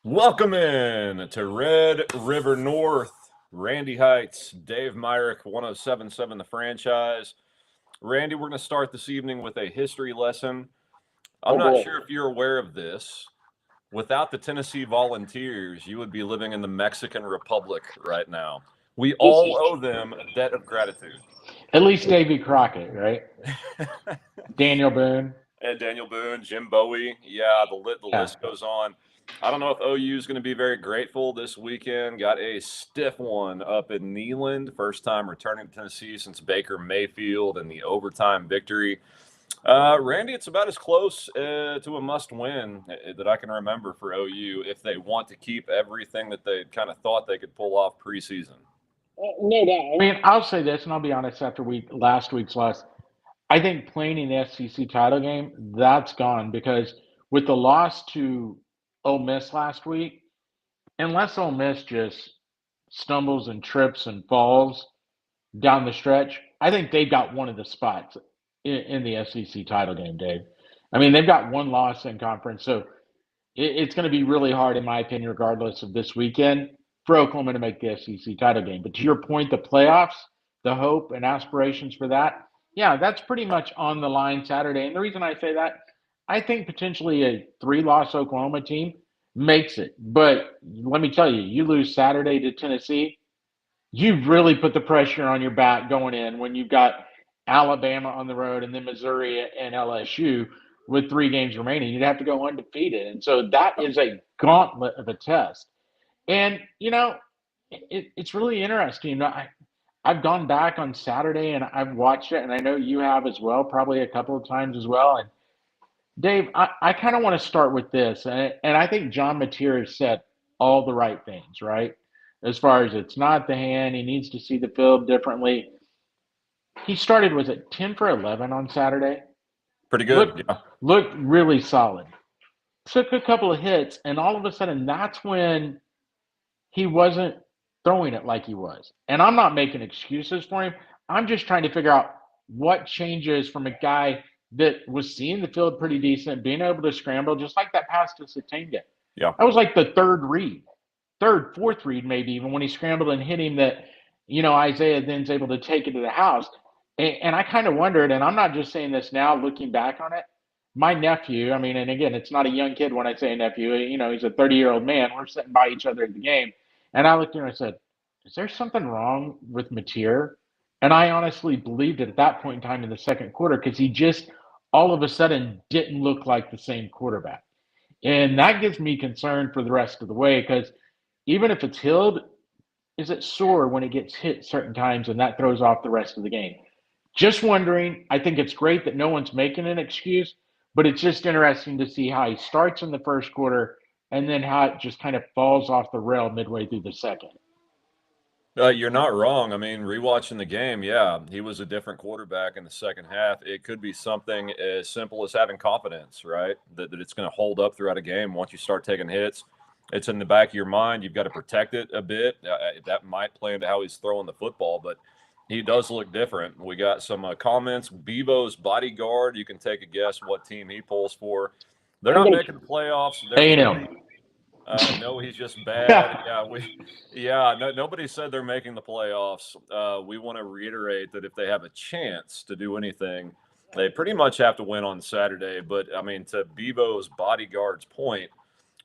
Welcome in to Red River North. Randy Heights, Dave Myrick, 1077 The Franchise. Randy, we're going to start this evening with a history lesson. I'm not sure if you're aware of this. Without the Tennessee Volunteers, you would be living in the Mexican Republic right now. We all owe them a debt of gratitude. At least Davy Crockett, right? Daniel Boone. And Daniel Boone, Jim Bowie. Yeah, the Yeah. list goes on. I don't know if OU is going to be very grateful this weekend. Got a stiff one up in Neyland. First time returning to Tennessee since Baker Mayfield and the overtime victory. Randy, it's about as close to a must win that I can remember for OU if they want to keep everything that they kind of thought they could pull off preseason. No doubt. I mean, I'll say this, and I'll be honest. After last week's loss, I think playing in the SEC title game, that's gone because with the loss to Ole Miss last week, unless Ole Miss just stumbles and trips and falls down the stretch, I think they've got one of the spots in the SEC title game, Dave. I mean, they've got one loss in conference, so it's going to be really hard, in my opinion, regardless of this weekend, for Oklahoma to make the SEC title game. But to your point, the playoffs, the hope and aspirations for that, yeah, that's pretty much on the line Saturday. And the reason I say that, I think potentially a three-loss Oklahoma team makes it. But let me tell you, you lose Saturday to Tennessee, you've really put the pressure on your back going in when you've got Alabama on the road and then Missouri and LSU with 3 games remaining. You'd have to go undefeated. And so that is a gauntlet of a test. And, it's really interesting. I've gone back on Saturday and I've watched it, and I know you have as well, probably a couple of times as well. And Dave, I kind of want to start with this. And I think John Mateer has said all the right things, right? As far as it's not the hand, he needs to see the field differently. He started, was it 10 for 11 on Saturday? Pretty good. Looked, Yeah. looked really solid. Took a couple of hits, and all of a sudden, that's when he wasn't throwing it like he was. And I'm not making excuses for him. I'm just trying to figure out what changes from a guy that was seeing the field pretty decent, being able to scramble, just like that pass to Satenga. Yeah. That was like the fourth read, maybe even when he scrambled and hit him that, Isaiah then's able to take it to the house. And I kind of wondered, and I'm not just saying this now, looking back on it, my nephew, I mean, and again, it's not a young kid when I say nephew, he's a 30-year-old man. We're sitting by each other at the game. And I looked at him and I said, is there something wrong with Mateer? And I honestly believed it at that point in time in the second quarter because he just all of a sudden didn't look like the same quarterback. And that gives me concern for the rest of the way because even if it's healed, is it sore when it gets hit certain times and that throws off the rest of the game? Just wondering. I think it's great that no one's making an excuse, but it's just interesting to see how he starts in the first quarter and then how it just kind of falls off the rail midway through the second. You're not wrong. I mean, rewatching the game, yeah, he was a different quarterback in the second half. It could be something as simple as having confidence, right? That it's going to hold up throughout a game. Once you start taking hits, it's in the back of your mind. You've got to protect it a bit. That might play into how he's throwing the football, but he does look different. We got some comments. Bevo's bodyguard. You can take a guess what team he pulls for. They're not making the playoffs. A&M. No, he's just bad. Nobody said they're making the playoffs. We want to reiterate that if they have a chance to do anything, they pretty much have to win on Saturday. But, I mean, to Bevo's bodyguard's point,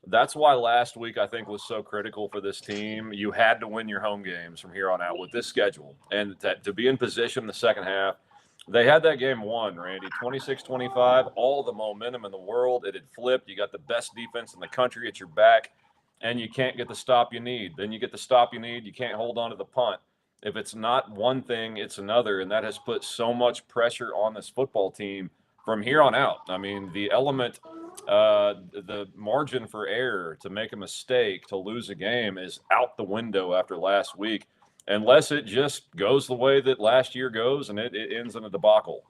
that's why last week I think was so critical for this team. You had to win your home games from here on out with this schedule. And to be in position in the second half, they had that game won, Randy, 26-25, all the momentum in the world. It had flipped. You got the best defense in the country at your back, and you can't get the stop you need. Then you get the stop you need. You can't hold on to the punt. If it's not one thing, it's another, and that has put so much pressure on this football team from here on out. I mean, the margin for error to make a mistake, to lose a game is out the window after last week. Unless it just goes the way that last year goes and it ends in a debacle.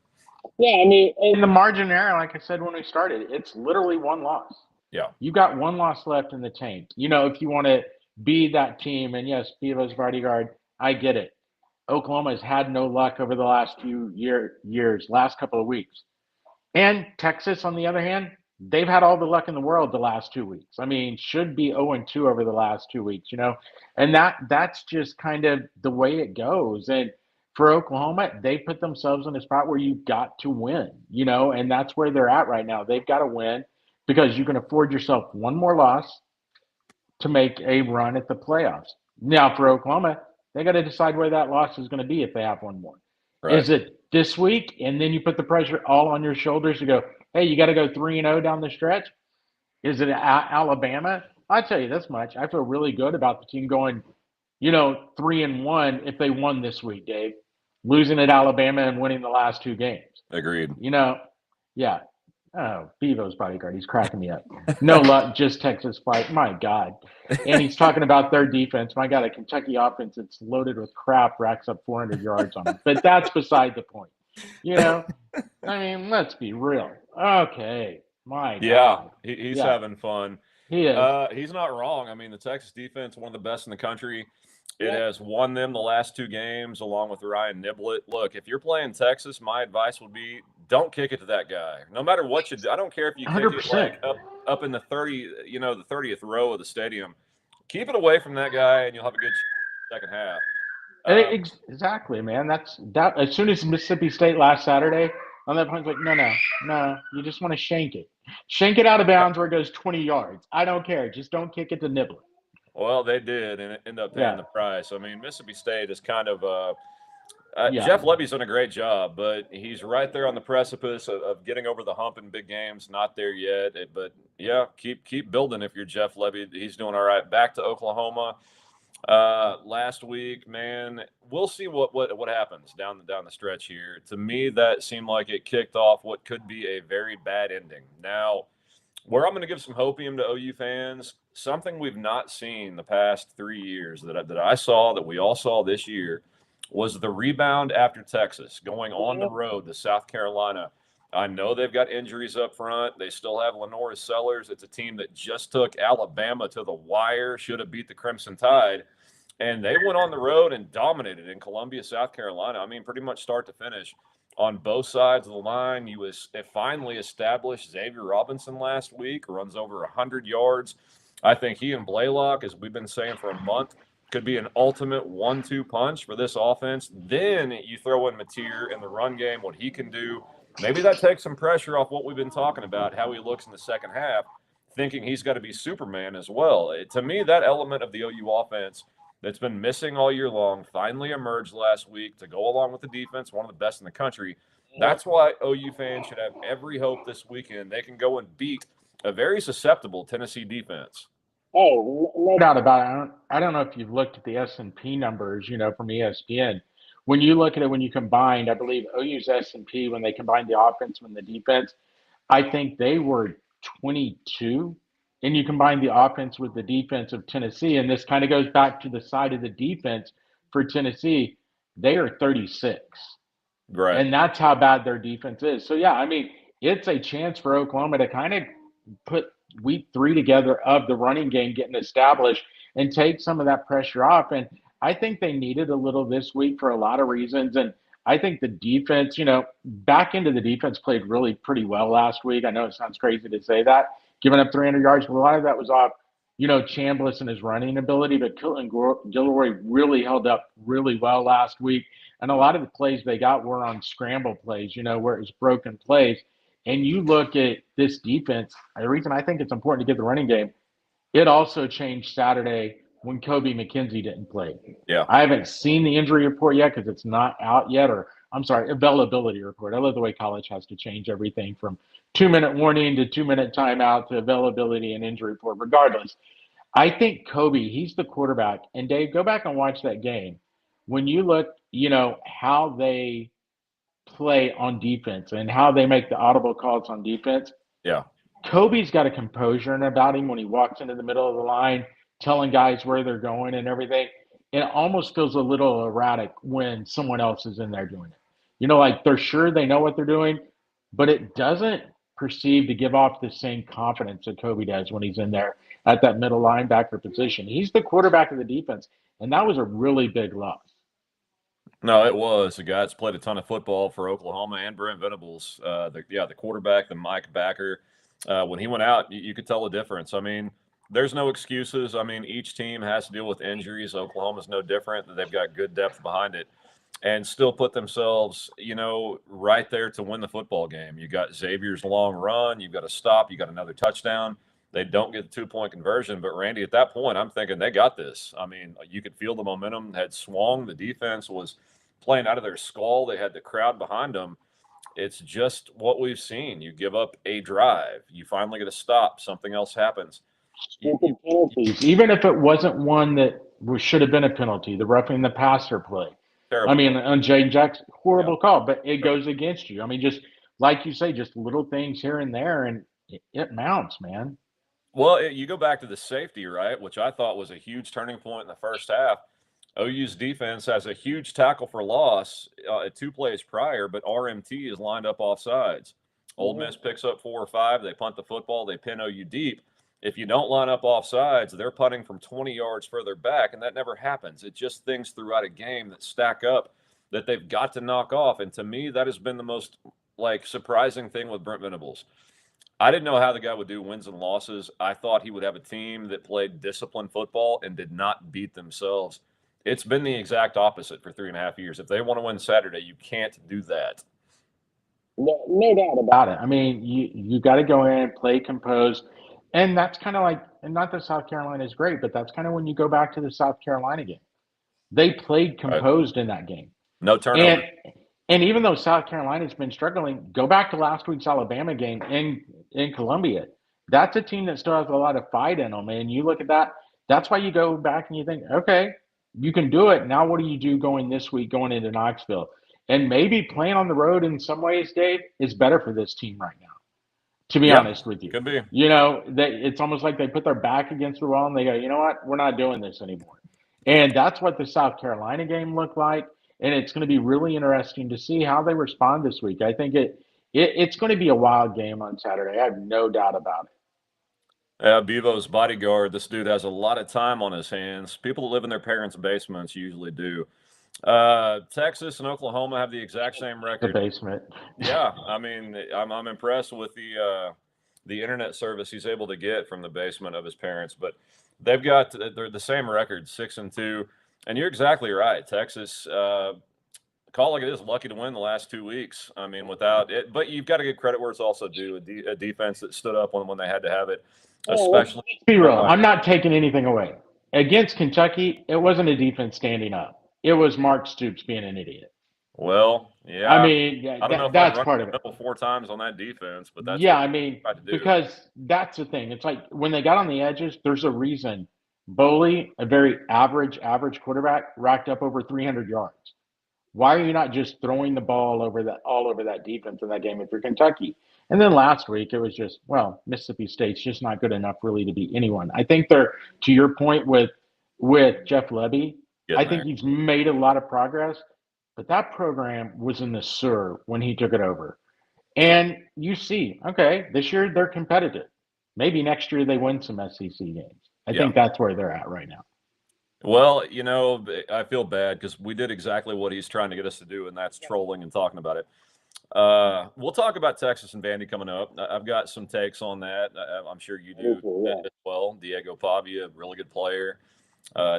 Yeah, I mean, in the margin error, like I said when we started, it's literally one loss. Yeah. You got one loss left in the tank. If you want to be that team, and yes, Bevo's bodyguard, I get it. Oklahoma has had no luck over the last few years, last couple of weeks. And Texas, on the other hand, they've had all the luck in the world the last 2 weeks. I mean, should be 0-2 over the last 2 weeks, and that's just kind of the way it goes. And for Oklahoma, they put themselves in a spot where you've got to win, and that's where they're at right now. They've got to win because you can afford yourself one more loss to make a run at the playoffs. Now, for Oklahoma, they got to decide where that loss is going to be if they have one more. Right. Is it this week, and then you put the pressure all on your shoulders to go, hey, you got to go 3-0 down the stretch? Is it Alabama? I tell you this much: I feel really good about the team going, 3-1 if they won this week, Dave, losing at Alabama and winning the last two games. Agreed. Yeah. Oh, Bevo's bodyguard. He's cracking me up. No luck, just Texas fight. My God. And he's talking about their defense. My God, a Kentucky offense that's loaded with crap racks up 400 yards on them. But that's beside the point. I mean, let's be real. Okay. My God. He's having fun. He is. He's not wrong. I mean, the Texas defense, one of the best in the country. It Yeah. has won them the last two games along with Ryan Niblett. Look, if you're playing Texas, my advice would be don't kick it to that guy. No matter what you do. I don't care if you kick 100%. it like up in the 30th row of the stadium. Keep it away from that guy and you'll have a good second half. Exactly, man. That's that. As soon as Mississippi State last Saturday on that point, like, no, you just want to shank it out of bounds where it goes 20 yards. I don't care. Just don't kick it to Niblett. Well, they did, and it ended up paying the price. I mean, Mississippi State is kind of Jeff Levy's done a great job, but he's right there on the precipice of getting over the hump in big games. Not there yet, but yeah, keep building if you're Jeff Levy. He's doing all right. Back to Oklahoma. Last week, man, we'll see what happens down the stretch here. To me, that seemed like it kicked off what could be a very bad ending. Now, where I'm going to give some hopium to OU fans, something we've not seen the past 3 years that I saw, that we all saw this year, was the rebound after Texas, going on the road to South Carolina. I know they've got injuries up front. They still have Lenora Sellers. It's a team that just took Alabama to the wire, should have beat the Crimson Tide. And they went on the road and dominated in Columbia, South Carolina. I mean, pretty much start to finish on both sides of the line. It finally established Xavier Robinson last week, runs over 100 yards. I think he and Blaylock, as we've been saying for a month, could be an ultimate 1-2 punch for this offense. Then you throw in Mateer in the run game, what he can do. Maybe that takes some pressure off what we've been talking about, how he looks in the second half, thinking he's got to be Superman as well. To me, that element of the OU offense that's been missing all year long finally emerged last week to go along with the defense, one of the best in the country. That's why OU fans should have every hope this weekend they can go and beat a very susceptible Tennessee defense. Oh, No doubt about it. I don't know if you've looked at the S&P numbers, from ESPN. When you look at it, when you combined, I believe OU's S&P, when they combined the offense and the defense, I think they were 22. And you combine the offense with the defense of Tennessee, and this kind of goes back to the side of the defense for Tennessee. They are 36. Right. And that's how bad their defense is. So, yeah, I mean, it's a chance for Oklahoma to kind of put week 3 together of the running game getting established and take some of that pressure off. And I think they needed a little this week for a lot of reasons. And I think the defense, back into the defense played really pretty well last week. I know it sounds crazy to say that, giving up 300 yards, but a lot of that was off, Chambliss and his running ability. But Kilton Gilroy really held up really well last week. And a lot of the plays they got were on scramble plays, where it was broken plays. And you look at this defense, the reason I think it's important to get the running game, it also changed Saturday when Kobe McKenzie didn't play. Yeah. I haven't seen the injury report yet because it's not out yet, or I'm sorry, availability report. I love the way college has to change everything from 2-minute warning to 2-minute timeout to availability and injury report. Regardless, I think Kobe, he's the quarterback. And Dave, go back and watch that game. When you look, how they play on defense and how they make the audible calls on defense. Yeah. Kobe's got a composure about him when he walks into the middle of the line, telling guys where they're going and everything. It almost feels a little erratic when someone else is in there doing it. Like they're sure they know what they're doing, but it doesn't perceive to give off the same confidence that Kobe does when he's in there at that middle linebacker position. He's the quarterback of the defense, and that was a really big loss. No, it was. The guy that's played a ton of football for Oklahoma and Brent Venables. The quarterback, the Mike Backer. When he went out, you could tell the difference. I mean, there's no excuses. I mean, each team has to deal with injuries. Oklahoma's no different. They've got good depth behind it and still put themselves, right there to win the football game. You got Xavier's long run. You've got a stop. You got another touchdown. They don't get the 2-point conversion. But, Randy, at that point, I'm thinking they got this. I mean, you could feel the momentum had swung. The defense was playing out of their skull. They had the crowd behind them. It's just what we've seen. You give up a drive. You finally get a stop. Something else happens. Stupid penalties. Even if it wasn't one that should have been a penalty, the roughing the passer play. Terrible. I mean, on Jane Jackson, horrible Yeah. call, but it goes against you. I mean, just like you say, just little things here and there, and it mounts, man. Well, you go back to the safety, right, which I thought was a huge turning point in the first half. OU's defense has a huge tackle for loss 2 plays prior, but RMT is lined up off sides. Ole Miss picks up 4 or 5. They punt the football. They pin OU deep. If you don't line up off sides, they're punting from 20 yards further back, and that never happens. It's just things throughout a game that stack up that they've got to knock off. And to me, that has been the most surprising thing with Brent Venables. I didn't know how the guy would do wins and losses. I thought he would have a team that played disciplined football and did not beat themselves. It's been the exact opposite for 3.5 years. If they want to win Saturday, you can't do that. No doubt about it. I mean, you got to go in, play composed. And that's kind of like, and not that South Carolina is great, but that's kind of when you go back to the South Carolina game. They played composed in that game. No turnover. And even though South Carolina's been struggling, go back to last week's Alabama game in Columbia. That's a team that still has a lot of fight in them. And you look at that, that's why you go back and you think, okay, you can do it. Now what do you do going this week, going into Knoxville? And maybe playing on the road in some ways, Dave, is better for this team right now. To be honest with you, could be. It's almost like they put their back against the wall and they go, you know what, we're not doing this anymore. And that's what the South Carolina game looked like. And it's going to be really interesting to see how they respond this week. I think it's going to be a wild game on Saturday. I have no doubt about it. Bevo's bodyguard, this dude has a lot of time on his hands. People that live in their parents' basements usually do. Texas and Oklahoma have the exact same record. The basement. Yeah, I mean, I'm impressed with the internet service he's able to get from the basement of his parents. But they're the same record, 6-2. And you're exactly right. Texas, call like it is, lucky to win the last 2 weeks. I mean, without it, but you've got to give credit where it's also due. A defense that stood up when they had to have it, especially. Let's be real. I'm not taking anything away. Against Kentucky, it wasn't a defense standing up. It was Mark Stoops being an idiot. Well, yeah. I mean, I don't know if that's I'd part of it. 4 times on that defense, but that's because that's the thing. It's like when they got on the edges, there's a reason. Boley, a very average quarterback, racked up over 300 yards. Why are you not just throwing the ball all over that defense in that game if you're Kentucky? And then last week, it was just, Mississippi State's just not good enough really to beat anyone. I think they're, to your point with Jeff Lebby, I think he's made a lot of progress, but that program was in the sewer when he took it over. And you see, okay, this year they're competitive. Maybe next year they win some SEC games. I think that's where they're at right now. Well, I feel bad because we did exactly what he's trying to get us to do, and that's trolling and talking about it. We'll talk about Texas and Vandy coming up. I've got some takes on that. I'm sure you do as well. Diego Pavia, really good player.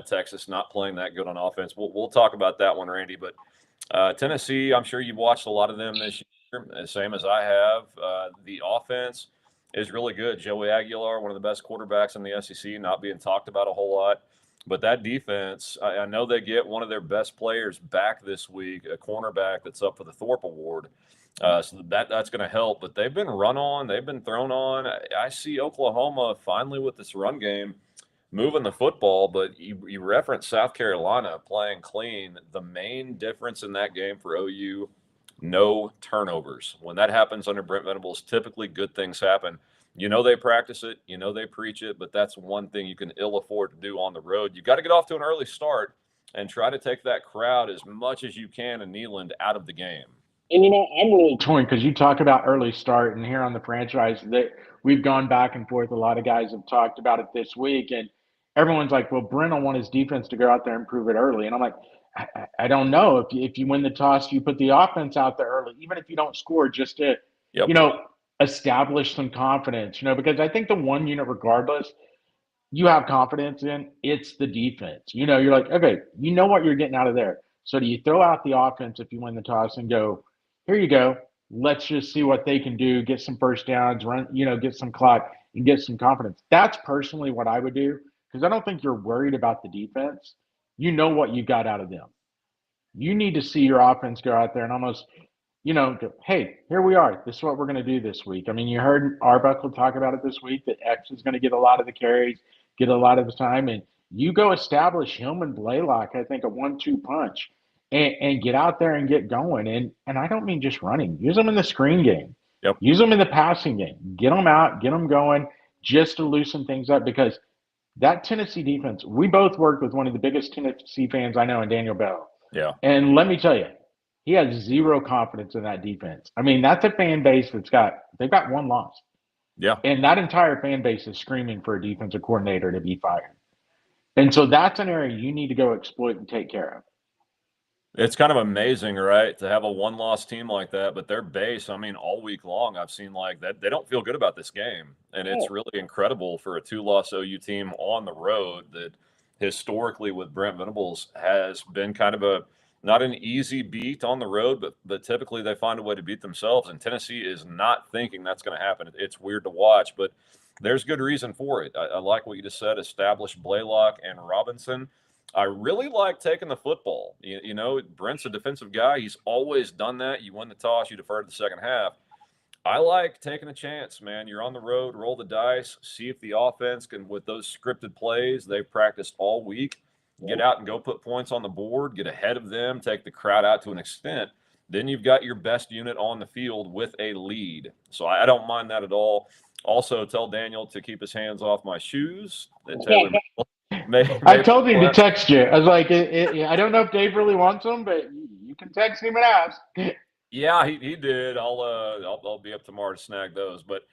Texas not playing that good on offense. We'll talk about that one, Randy. But Tennessee, I'm sure you've watched a lot of them this year, same as I have. The offense is really good. Joey Aguilar, one of the best quarterbacks in the SEC, not being talked about a whole lot. But that defense, I know they get one of their best players back this week, a cornerback that's up for the Thorpe Award. So that's going to help. But they've been run on. They've been thrown on. I see Oklahoma finally with this run game moving the football. But you reference South Carolina playing clean. The main difference in that game for OU, no turnovers. When that happens under Brent Venables, typically good things happen. They practice it, they preach it, but that's one thing you can ill afford to do on the road. You got to get off to an early start and try to take that crowd as much as you can in Neyland out of the game. And I'm really torn because you talk about early start, and here on the franchise that we've gone back and forth. A lot of guys have talked about it this week, and everyone's like, "Well, Brent will want his defense to go out there and prove it early." And I'm like, I don't know if you win the toss, you put the offense out there early, even if you don't score, just to establish some confidence, because I think the one unit, regardless, you have confidence in, it's the defense. You're like, okay, you know what you're getting out of there. So do you throw out the offense if you win the toss and go, here you go. Let's just see what they can do, get some first downs, run, get some clock and get some confidence. That's personally what I would do because I don't think you're worried about the defense. You know what you got out of them. You need to see your offense go out there and almost, go, hey, here we are. This is what we're going to do this week. I mean, you heard Arbuckle talk about it this week that X is going to get a lot of the carries, get a lot of the time, and you go establish him and Blaylock, I think, a 1-2 punch and get out there and get going. And I don't mean just running. Use them in the screen game. Yep. Use them in the passing game. Get them out, get them going just to loosen things up because that Tennessee defense, we both worked with one of the biggest Tennessee fans I know in Daniel Bell. Yeah. And let me tell you, he has zero confidence in that defense. I mean, that's a fan base they've got one loss. Yeah. And that entire fan base is screaming for a defensive coordinator to be fired. And so that's an area you need to go exploit and take care of. It's kind of amazing, right, to have a one-loss team like that, but their base, I mean, all week long I've seen like that. They don't feel good about this game, and it's really incredible for a two-loss OU team on the road that historically with Brent Venables has been kind of not an easy beat on the road, but typically they find a way to beat themselves, and Tennessee is not thinking that's going to happen. It's weird to watch, but there's good reason for it. I like what you just said, establish Blaylock and Robinson. I really like taking the football. Brent's a defensive guy. He's always done that. You win the toss, you defer to the second half. I like taking a chance, man. You're on the road, roll the dice, see if the offense can, with those scripted plays they've practiced all week, get out and go put points on the board, get ahead of them, take the crowd out to an extent. Then you've got your best unit on the field with a lead. So I don't mind that at all. Also, tell Daniel to keep his hands off my shoes. I told him to text you. I was like, I don't know if Dave really wants them, but you can text him and ask. Yeah, he did. I'll be up tomorrow to snag those. But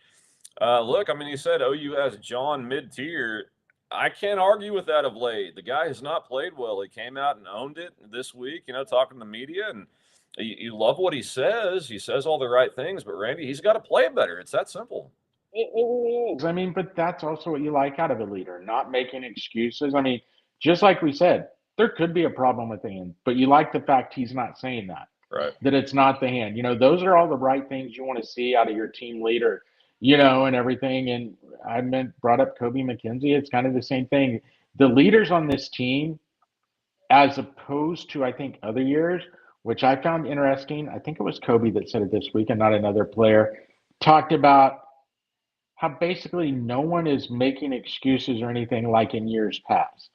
look, I mean, he said OU has John mid-tier. I can't argue with that of late. The guy has not played well. He came out and owned it this week, talking to the media, and you love what he says. He says all the right things, but Randy, he's got to play better. It's that simple. It really is. I mean, but that's also what you like out of a leader, not making excuses. I mean, just like we said, there could be a problem with the hand, but you like the fact he's not saying that. Right. That it's not the hand. Those are all the right things you want to see out of your team leader, and everything. And I brought up Kobe McKenzie. It's kind of the same thing. The leaders on this team, as opposed to, I think, other years, which I found interesting, I think it was Kobe that said it this week and not another player, talked about how basically no one is making excuses or anything like in years past,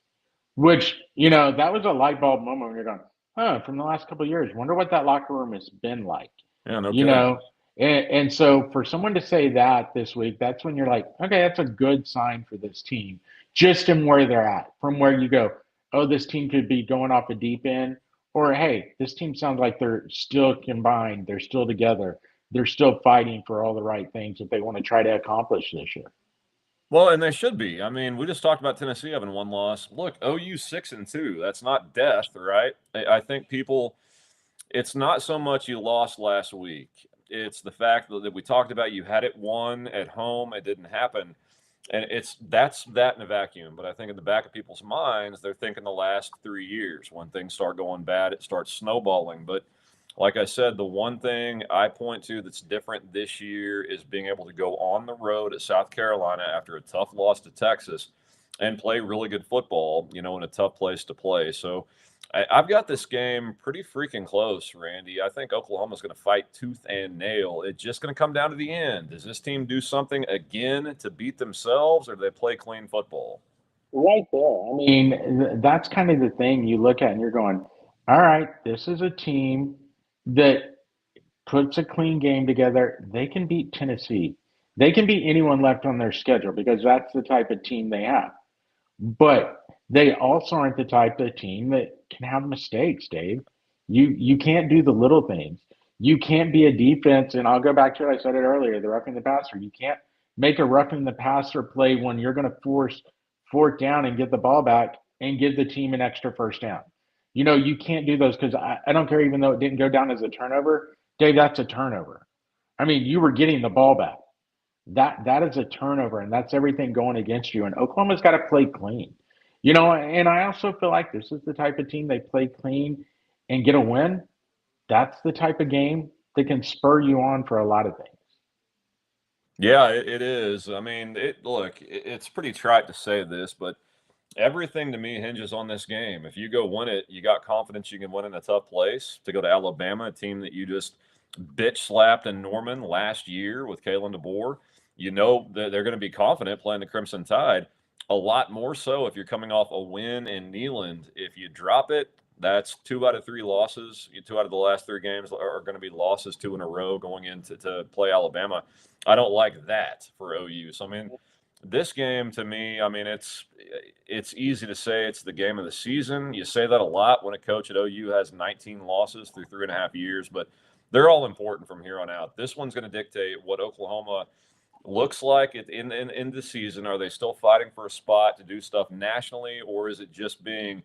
which, that was a light bulb moment when you're going, from the last couple of years, wonder what that locker room has been like, yeah, no kidding. And so for someone to say that this week, that's when you're like, okay, that's a good sign for this team, just in where they're at, from where you go, oh, this team could be going off a deep end, or, hey, this team sounds like they're still combined, they're still together. They're still fighting for all the right things that they want to try to accomplish this year. Well, and they should be. I mean, we just talked about Tennessee having one loss. Look, OU 6-2. That's not death, right? I think it's not so much you lost last week. It's the fact that we talked about you had it won at home. It didn't happen. And that's that in a vacuum. But I think in the back of people's minds, they're thinking the last 3 years. When things start going bad, it starts snowballing. But like I said, the one thing I point to that's different this year is being able to go on the road at South Carolina after a tough loss to Texas and play really good football, in a tough place to play. So I've got this game pretty freaking close, Randy. I think Oklahoma's going to fight tooth and nail. It's just going to come down to the end. Does this team do something again to beat themselves, or do they play clean football? Right there. I mean, that's kind of the thing you look at and you're going, all right, this is a team that puts a clean game together. They can beat Tennessee. They can beat anyone left on their schedule because that's the type of team they have. But they also aren't the type of team that can have mistakes, Dave. You can't do the little things. You can't be a defense, and I'll go back to what I said it earlier, the roughing the passer. You can't make a roughing the passer play when you're going to force fourth down and get the ball back and give the team an extra first down. You can't do those because I don't care, even though it didn't go down as a turnover, Dave, that's a turnover. I mean, you were getting the ball back. that is a turnover, and that's everything going against you. And Oklahoma's got to play clean, you know. And I also feel like this is the type of team they play clean and get a win. That's the type of game that can spur you on for a lot of things. Yeah, it is. I mean, it's pretty trite to say this, but everything to me hinges on this game. If you go win it, you got confidence you can win in a tough place. To go to Alabama, a team that you just bitch slapped in Norman last year with Kalen DeBoer, you know that they're going to be confident playing the Crimson Tide. A lot more so if you're coming off a win in Neyland. If you drop it, that's 2 out of 3 losses. 2 out of the last 3 games are going to be losses, 2 in a row going into to play Alabama. I don't like that for OU. So I mean, this game to me, I mean, it's easy to say it's the game of the season. You say that a lot when a coach at OU has 19 losses through 3.5 years, but they're all important from here on out. This one's going to dictate what Oklahoma looks like in the season. Are they still fighting for a spot to do stuff nationally, or is it just being,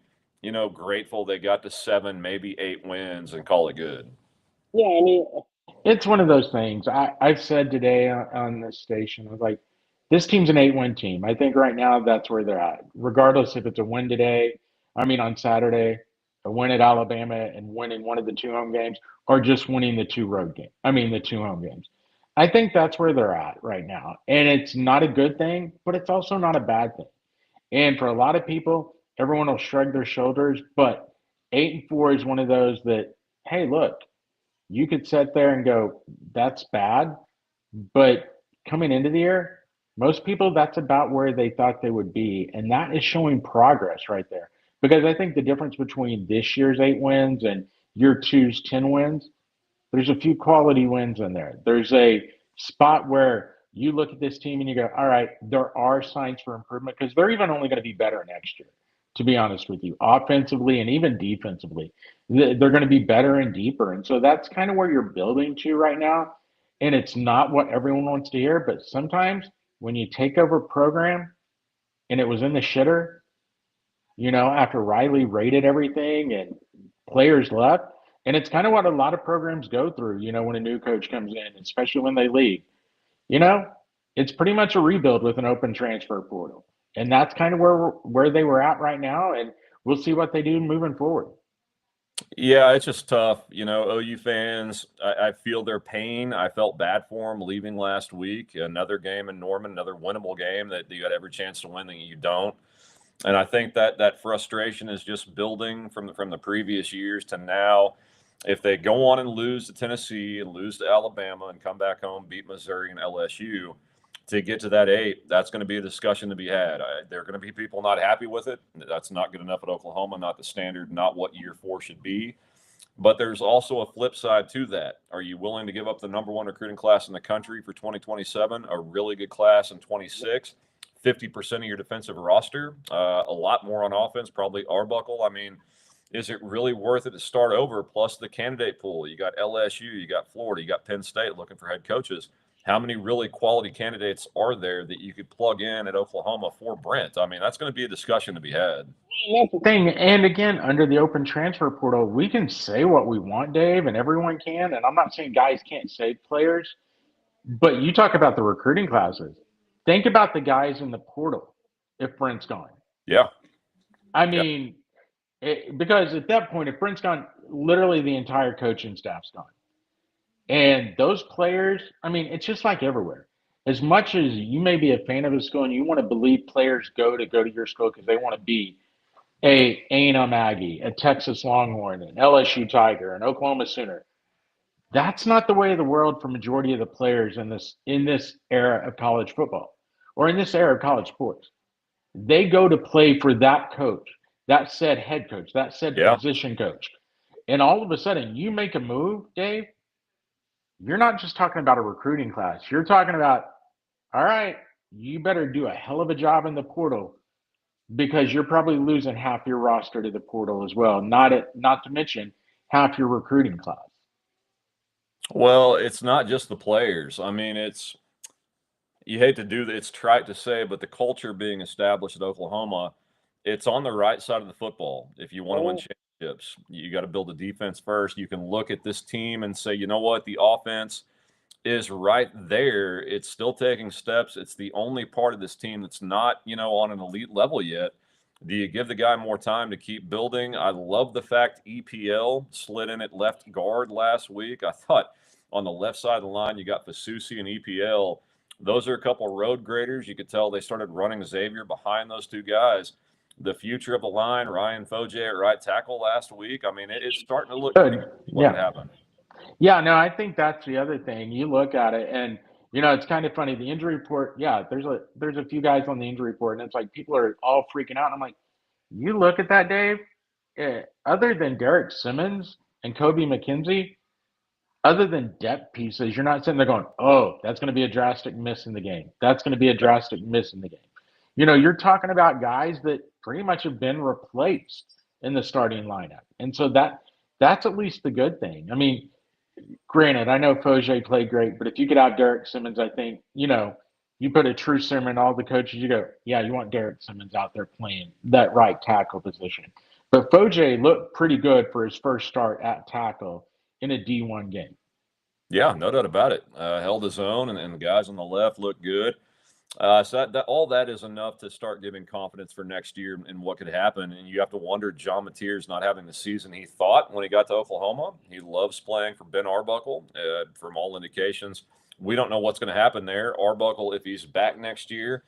grateful they got to 7, maybe 8 wins and call it good? Yeah, I mean, It's one of those things. I've said today on this station, I was like, this team's an 8-win team. I think right now that's where they're at. Regardless if it's a win today, I mean on Saturday, a win at Alabama and winning one of the 2 home games, or just winning the 2 road games. I mean the 2 home games. I think that's where they're at right now. And it's not a good thing, but it's also not a bad thing. And for a lot of people, everyone will shrug their shoulders, but 8-4 is one of those that, hey, look, you could sit there and go, that's bad. But coming into the year, most people, that's about where they thought they would be. And that is showing progress right there. Because I think the difference between this year's 8 wins and year two's 10 wins, there's a few quality wins in there. There's a spot where you look at this team and you go, all right, there are signs for improvement because they're even only going to be better next year, to be honest with you, offensively and even defensively. They're going to be better and deeper. And so that's kind of where you're building to right now. And it's not what everyone wants to hear, but sometimes when you take over a program and it was in the shitter, after Riley rated everything and players left. And it's kind of what a lot of programs go through, when a new coach comes in, especially when they leave. You know, it's pretty much a rebuild with an open transfer portal. And that's kind of where they were at right now. And we'll see what they do moving forward. Yeah, it's just tough. OU fans, I feel their pain. I felt bad for them leaving last week. Another game in Norman, another winnable game that you had every chance to win that you don't. And I think that frustration is just building from the previous years to now. If they go on and lose to Tennessee and lose to Alabama and come back home, beat Missouri and LSU to get to that 8, that's going to be a discussion to be had. There are going to be people not happy with it. That's not good enough at Oklahoma, not the standard, not what year 4 should be. But there's also a flip side to that. Are you willing to give up the number 1 recruiting class in the country for 2027, a really good class in 26, 50% of your defensive roster, a lot more on offense, probably Arbuckle? I mean, is it really worth it to start over? Plus the candidate pool. You got LSU, you got Florida, you got Penn State looking for head coaches. How many really quality candidates are there that you could plug in at Oklahoma for Brent? I mean, that's going to be a discussion to be had. That's the thing. And again, under the open transfer portal, we can say what we want, Dave, and everyone can. And I'm not saying guys can't save players, but you talk about the recruiting classes. Think about the guys in the portal if Brent's gone. Yeah. I mean, because at that point, if Brent's gone, literally the entire coaching staff's gone. And those players, I mean, it's just like everywhere. As much as you may be a fan of a school and you want to believe players go to your school because they want to be a A&M Aggie, a Texas Longhorn, an LSU Tiger, an Oklahoma Sooner. That's not the way of the world for majority of the players in this era of college football or in this era of college sports. They go to play for that coach, that said head coach, that said Yeah. position coach. And all of a sudden you make a move, Dave, you're not just talking about a recruiting class. You're talking about, all right, you better do a hell of a job in the portal because you're probably losing half your roster to the portal as well. Not to mention half your recruiting class. Well, it's not just the players. I mean, you hate to do that. It's trite to say, but the culture being established at Oklahoma, it's on the right side of the football. If you want to win championships, you got to build a defense first. You can look at this team and say, you know what, the offense is right there. It's still taking steps. It's the only part of this team that's not, on an elite level yet. Do you give the guy more time to keep building? I love the fact EPL slid in at left guard last week. I thought on the left side of the line, you got Fasusi and EPL. Those are a couple road graders. You could tell they started running Xavier behind those two guys. The future of the line, Ryan Foje at right tackle last week. I mean, it's starting to look Good. pretty what Yeah. could happen. Yeah, no, I think that's the other thing. You look at it and it's kind of funny. The injury report, yeah, there's a few guys on the injury report, and it's like people are all freaking out. And I'm like, you look at that, Dave, other than Derek Simmons and Kobe McKenzie, other than depth pieces, you're not sitting there going, oh, that's going to be a drastic miss in the game. That's going to be a drastic miss in the game. You're talking about guys that pretty much have been replaced in the starting lineup. And so that's at least the good thing. I mean, granted, I know Foje played great, but if you could have Derek Simmons, I think, you put a true Simmer in all the coaches, you go, yeah, you want Derek Simmons out there playing that right tackle position. But Foje looked pretty good for his first start at tackle in a D1 game. Yeah, no doubt about it. Held his own, and the guys on the left looked good. So all that is enough to start giving confidence for next year and what could happen. And you have to wonder, John Mateer's not having the season he thought when he got to Oklahoma. He loves playing for Ben Arbuckle. From all indications, we don't know what's going to happen there. Arbuckle, if he's back next year,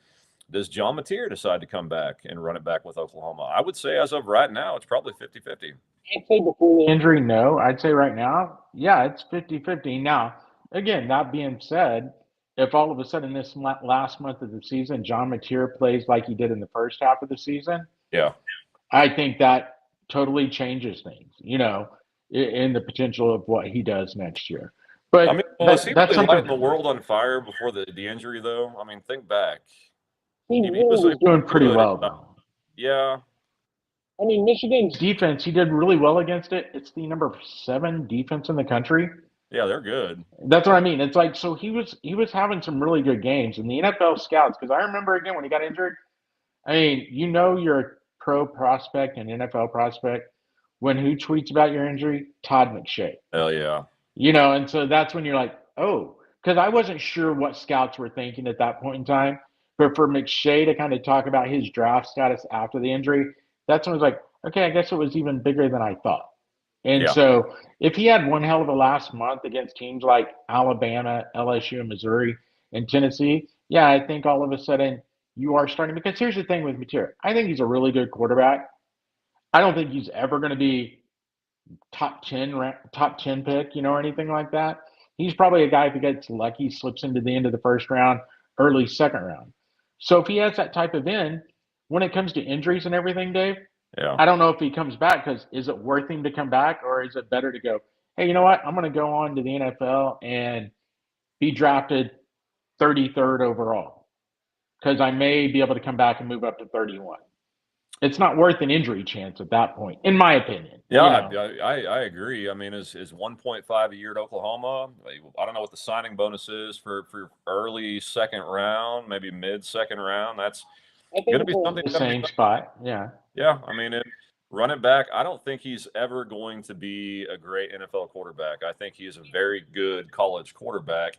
does John Mateer decide to come back and run it back with Oklahoma? I would say as of right now, it's probably 50-50. I'd say before the Injury, no. I'd say right now, yeah, it's 50-50. Now, again, that being said, if all of a sudden this last month of the season, John Mateer plays like he did in the first half of the season, Yeah. I think that totally changes things, in the potential of what he does next year. But I mean, was he that's really lighting the something world on fire before the injury, though? I mean, think back. he He really was was doing pretty good. well, though. Yeah. I mean, Michigan's Defense, he did really well against it. It's the number 7 defense in the country. Yeah, they're good. That's what I mean. It's like, so he was having some really good games, and the NFL scouts, because I remember again when he got injured. I mean, you're a pro prospect and NFL prospect when who tweets about your injury? Todd McShay. Hell yeah. And so that's when you're like, oh, because I wasn't sure what scouts were thinking at that point in time. But for McShay to kind of talk about his draft status after the injury, that's when I was like, okay, I guess it was even bigger than I thought. And Yeah. so if he had one hell of a last month against teams like Alabama, LSU, Missouri, and Tennessee, yeah, I think all of a sudden you are starting. Because here's the thing with Mateer. I think he's a really good quarterback. I don't think he's ever going to be top 10 pick, or anything like that. He's probably a guy, if he gets lucky, slips into the end of the first round, early second round. So if he has that type of end, when it comes to injuries and everything, Dave, Yeah. I don't know if he comes back, because is it worth him to come back, or is it better to go, hey, you know what? I'm going to go on to the NFL and be drafted 33rd overall, because I may be able to come back and move up to 31. It's not worth an injury chance at that point, in my opinion. Yeah, I agree. I mean, is 1.5 a year at Oklahoma? I don't know what the signing bonus is for early second round, maybe mid second round. That's going to be something. The same spot, yeah. Yeah, I mean, running back, I don't think he's ever going to be a great NFL quarterback. I think he is a very good college quarterback.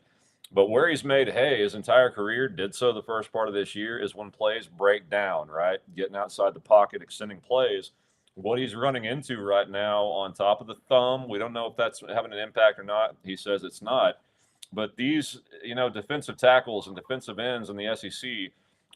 But where he's made hay his entire career, did so the first part of this year, is when plays break down, right? Getting outside the pocket, extending plays. What he's running into right now on top of the thumb, we don't know if that's having an impact or not. He says it's not. But these, defensive tackles and defensive ends in the SEC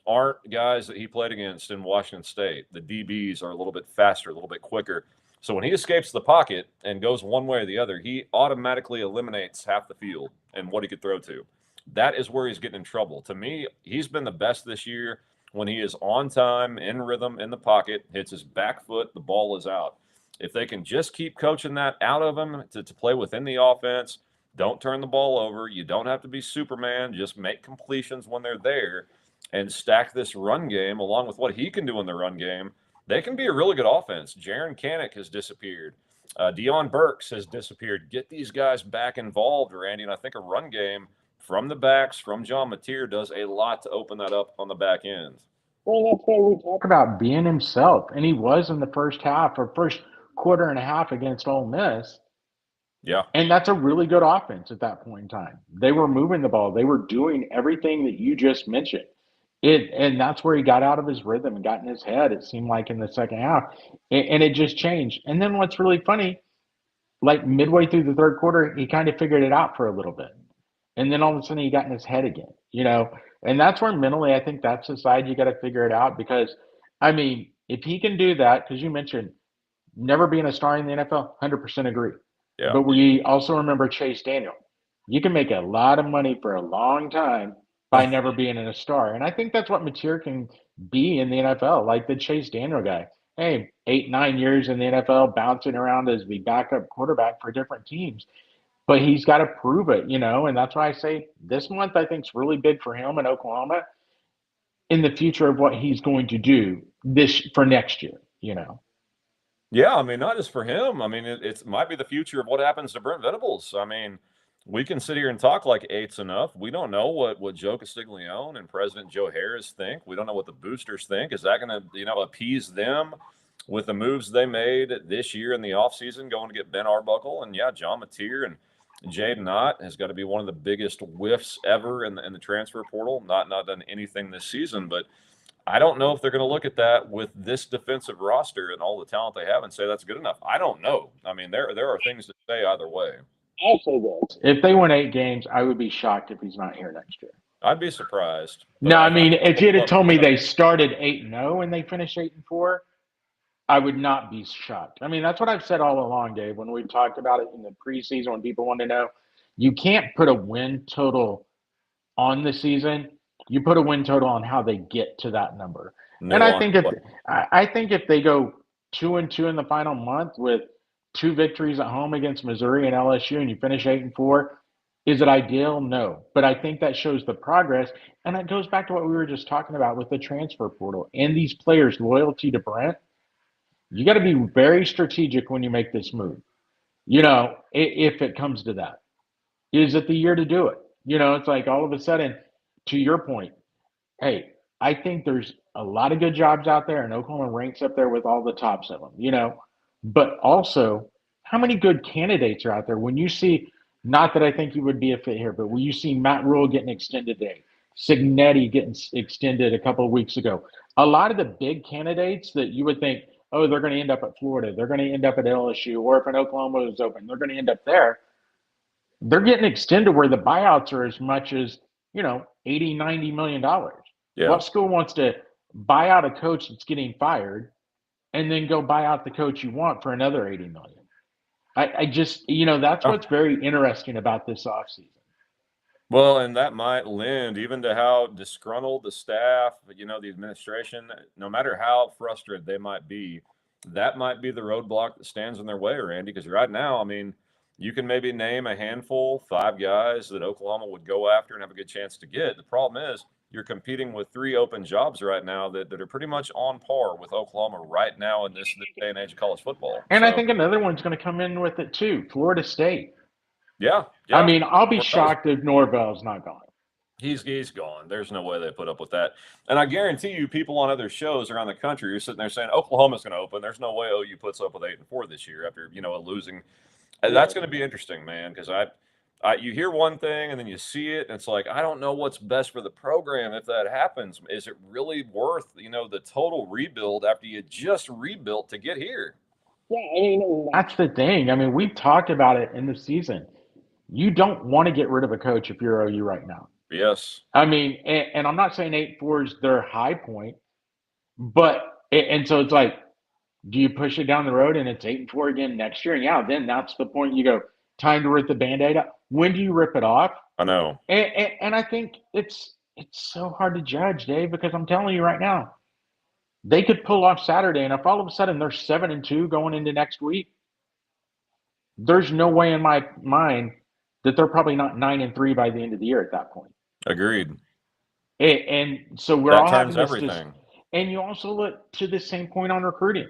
aren't guys that he played against in Washington State. The DBs are a little bit faster, a little bit quicker. So when he escapes the pocket and goes one way or the other, he automatically eliminates half the field and what he could throw to. That is where he's getting in trouble. To me, he's been the best this year when he is on time, in rhythm, in the pocket, hits his back foot, the ball is out. If they can just keep coaching that out of him to play within the offense, don't turn the ball over. You don't have to be Superman. Just make completions when they're there and stack this run game along with what he can do in the run game. They can be a really good offense. Jaron Kanek has disappeared. Deion Burks has disappeared. Get these guys back involved, Randy, and I think a run game from the backs, from John Mateer, does a lot to open that up on the back end. Well, that's why we talk about being himself, and he was in the first half or first quarter and a half against Ole Miss. Yeah. And that's a really good offense at that point in time. They were moving the ball. They were doing everything that you just mentioned. And that's where he got out of his rhythm and got in his head, it seemed like in the second half. And it just changed. And then what's really funny, like midway through the third quarter, he kind of figured it out for a little bit. And then all of a sudden he got in his head again, you know. And that's where mentally I think that's the side you got to figure it out because, I mean, if he can do that, because you mentioned never being a star in the NFL, 100% agree. Yeah. But we also remember Chase Daniel. You can make a lot of money for a long time by never being a star. And I think that's what Mateer can be in the NFL, like the Chase Daniel guy. Hey, 8, 9 years in the NFL, bouncing around as the backup quarterback for different teams. But he's got to prove it, you know, and that's why I say this month I think is really big for him in Oklahoma in the future of what he's going to do this for next year, you know. Yeah, I mean, not just for him. I mean, it might be the future of what happens to Brent Venables. I mean, we can sit here and talk like eight's enough. We don't know what Joe Castiglione and President Joe Harris think. We don't know what the boosters think. Is that going to, appease them with the moves they made this year in the offseason, going to get Ben Arbuckle? And, yeah, John Mateer and Jaden Ott has got to be one of the biggest whiffs ever in the transfer portal. Not done anything this season, but I don't know if they're going to look at that with this defensive roster and all the talent they have and say that's good enough. I don't know. I mean, there are things to say either way. I'll say this. If they win 8 games, I would be shocked if he's not here next year. I'd be surprised. No, I mean, if you'd have told me they started 8-0 and they finished 8-4, I would not be shocked. I mean, that's what I've said all along, Dave, when we've talked about it in the preseason when people want to know. You can't put a win total on the season. You put a win total on how they get to that number. And I think if they go 2-2 in the final month with 2 victories at home against Missouri and LSU and you finish 8-4, is it ideal? No. But I think that shows the progress. And it goes back to what we were just talking about with the transfer portal and these players' loyalty to Brent. You got to be very strategic when you make this move. You know, if it comes to that. Is it the year to do it? You know, it's like all of a sudden, to your point, hey, I think there's a lot of good jobs out there, and Oklahoma ranks up there with all the tops of them, you know. But also, how many good candidates are out there? When you see, not that I think he would be a fit here, but when you see Matt Rule getting extended today, Signetti getting extended a couple of weeks ago, a lot of the big candidates that you would think, oh, they're going to end up at Florida, they're going to end up at LSU, or if an Oklahoma is open, they're going to end up there. They're getting extended where the buyouts are as much as, you know, $80, $90 million. Yeah. What school wants to buy out a coach that's getting fired and then go buy out the coach you want for another $80 million? I just, you know, that's what's very interesting about this offseason. Well, and that might lend even to how disgruntled the staff, the administration, no matter how frustrated they might be, that might be the roadblock that stands in their way, Randy, because right now, I mean, you can maybe name a handful, 5 guys that Oklahoma would go after and have a good chance to get. The problem is you're competing with 3 open jobs right now that are pretty much on par with Oklahoma right now in this day and age of college football. And I think another one's going to come in with it too, Florida State. Yeah. I mean, I'll be shocked if Norvell's not gone. He's gone. There's no way they put up with that. And I guarantee you, people on other shows around the country are sitting there saying Oklahoma's going to open. There's no way OU puts up with 8-4 this year after a losing. That's going to be interesting, man, because you hear one thing and then you see it, and it's like, I don't know what's best for the program if that happens. Is it really worth, the total rebuild after you just rebuilt to get here? Yeah, I mean, that's the thing. I mean, we've talked about it in the season. You don't want to get rid of a coach if you're OU right now. Yes. I mean, and I'm not saying 8-4 is their high point, but and so it's like, do you push it down the road and it's 8-4 again next year? And yeah, then that's the point you go, time to rip the Band-Aid up. When do you rip it off? I know. And I think it's so hard to judge, Dave, because I'm telling you right now, they could pull off Saturday, and if all of a sudden they're 7-2 going into next week, there's no way in my mind that they're probably not 9-3 by the end of the year at that point. Agreed. And so we're that all having turns everything. And you also look to the same point on recruiting.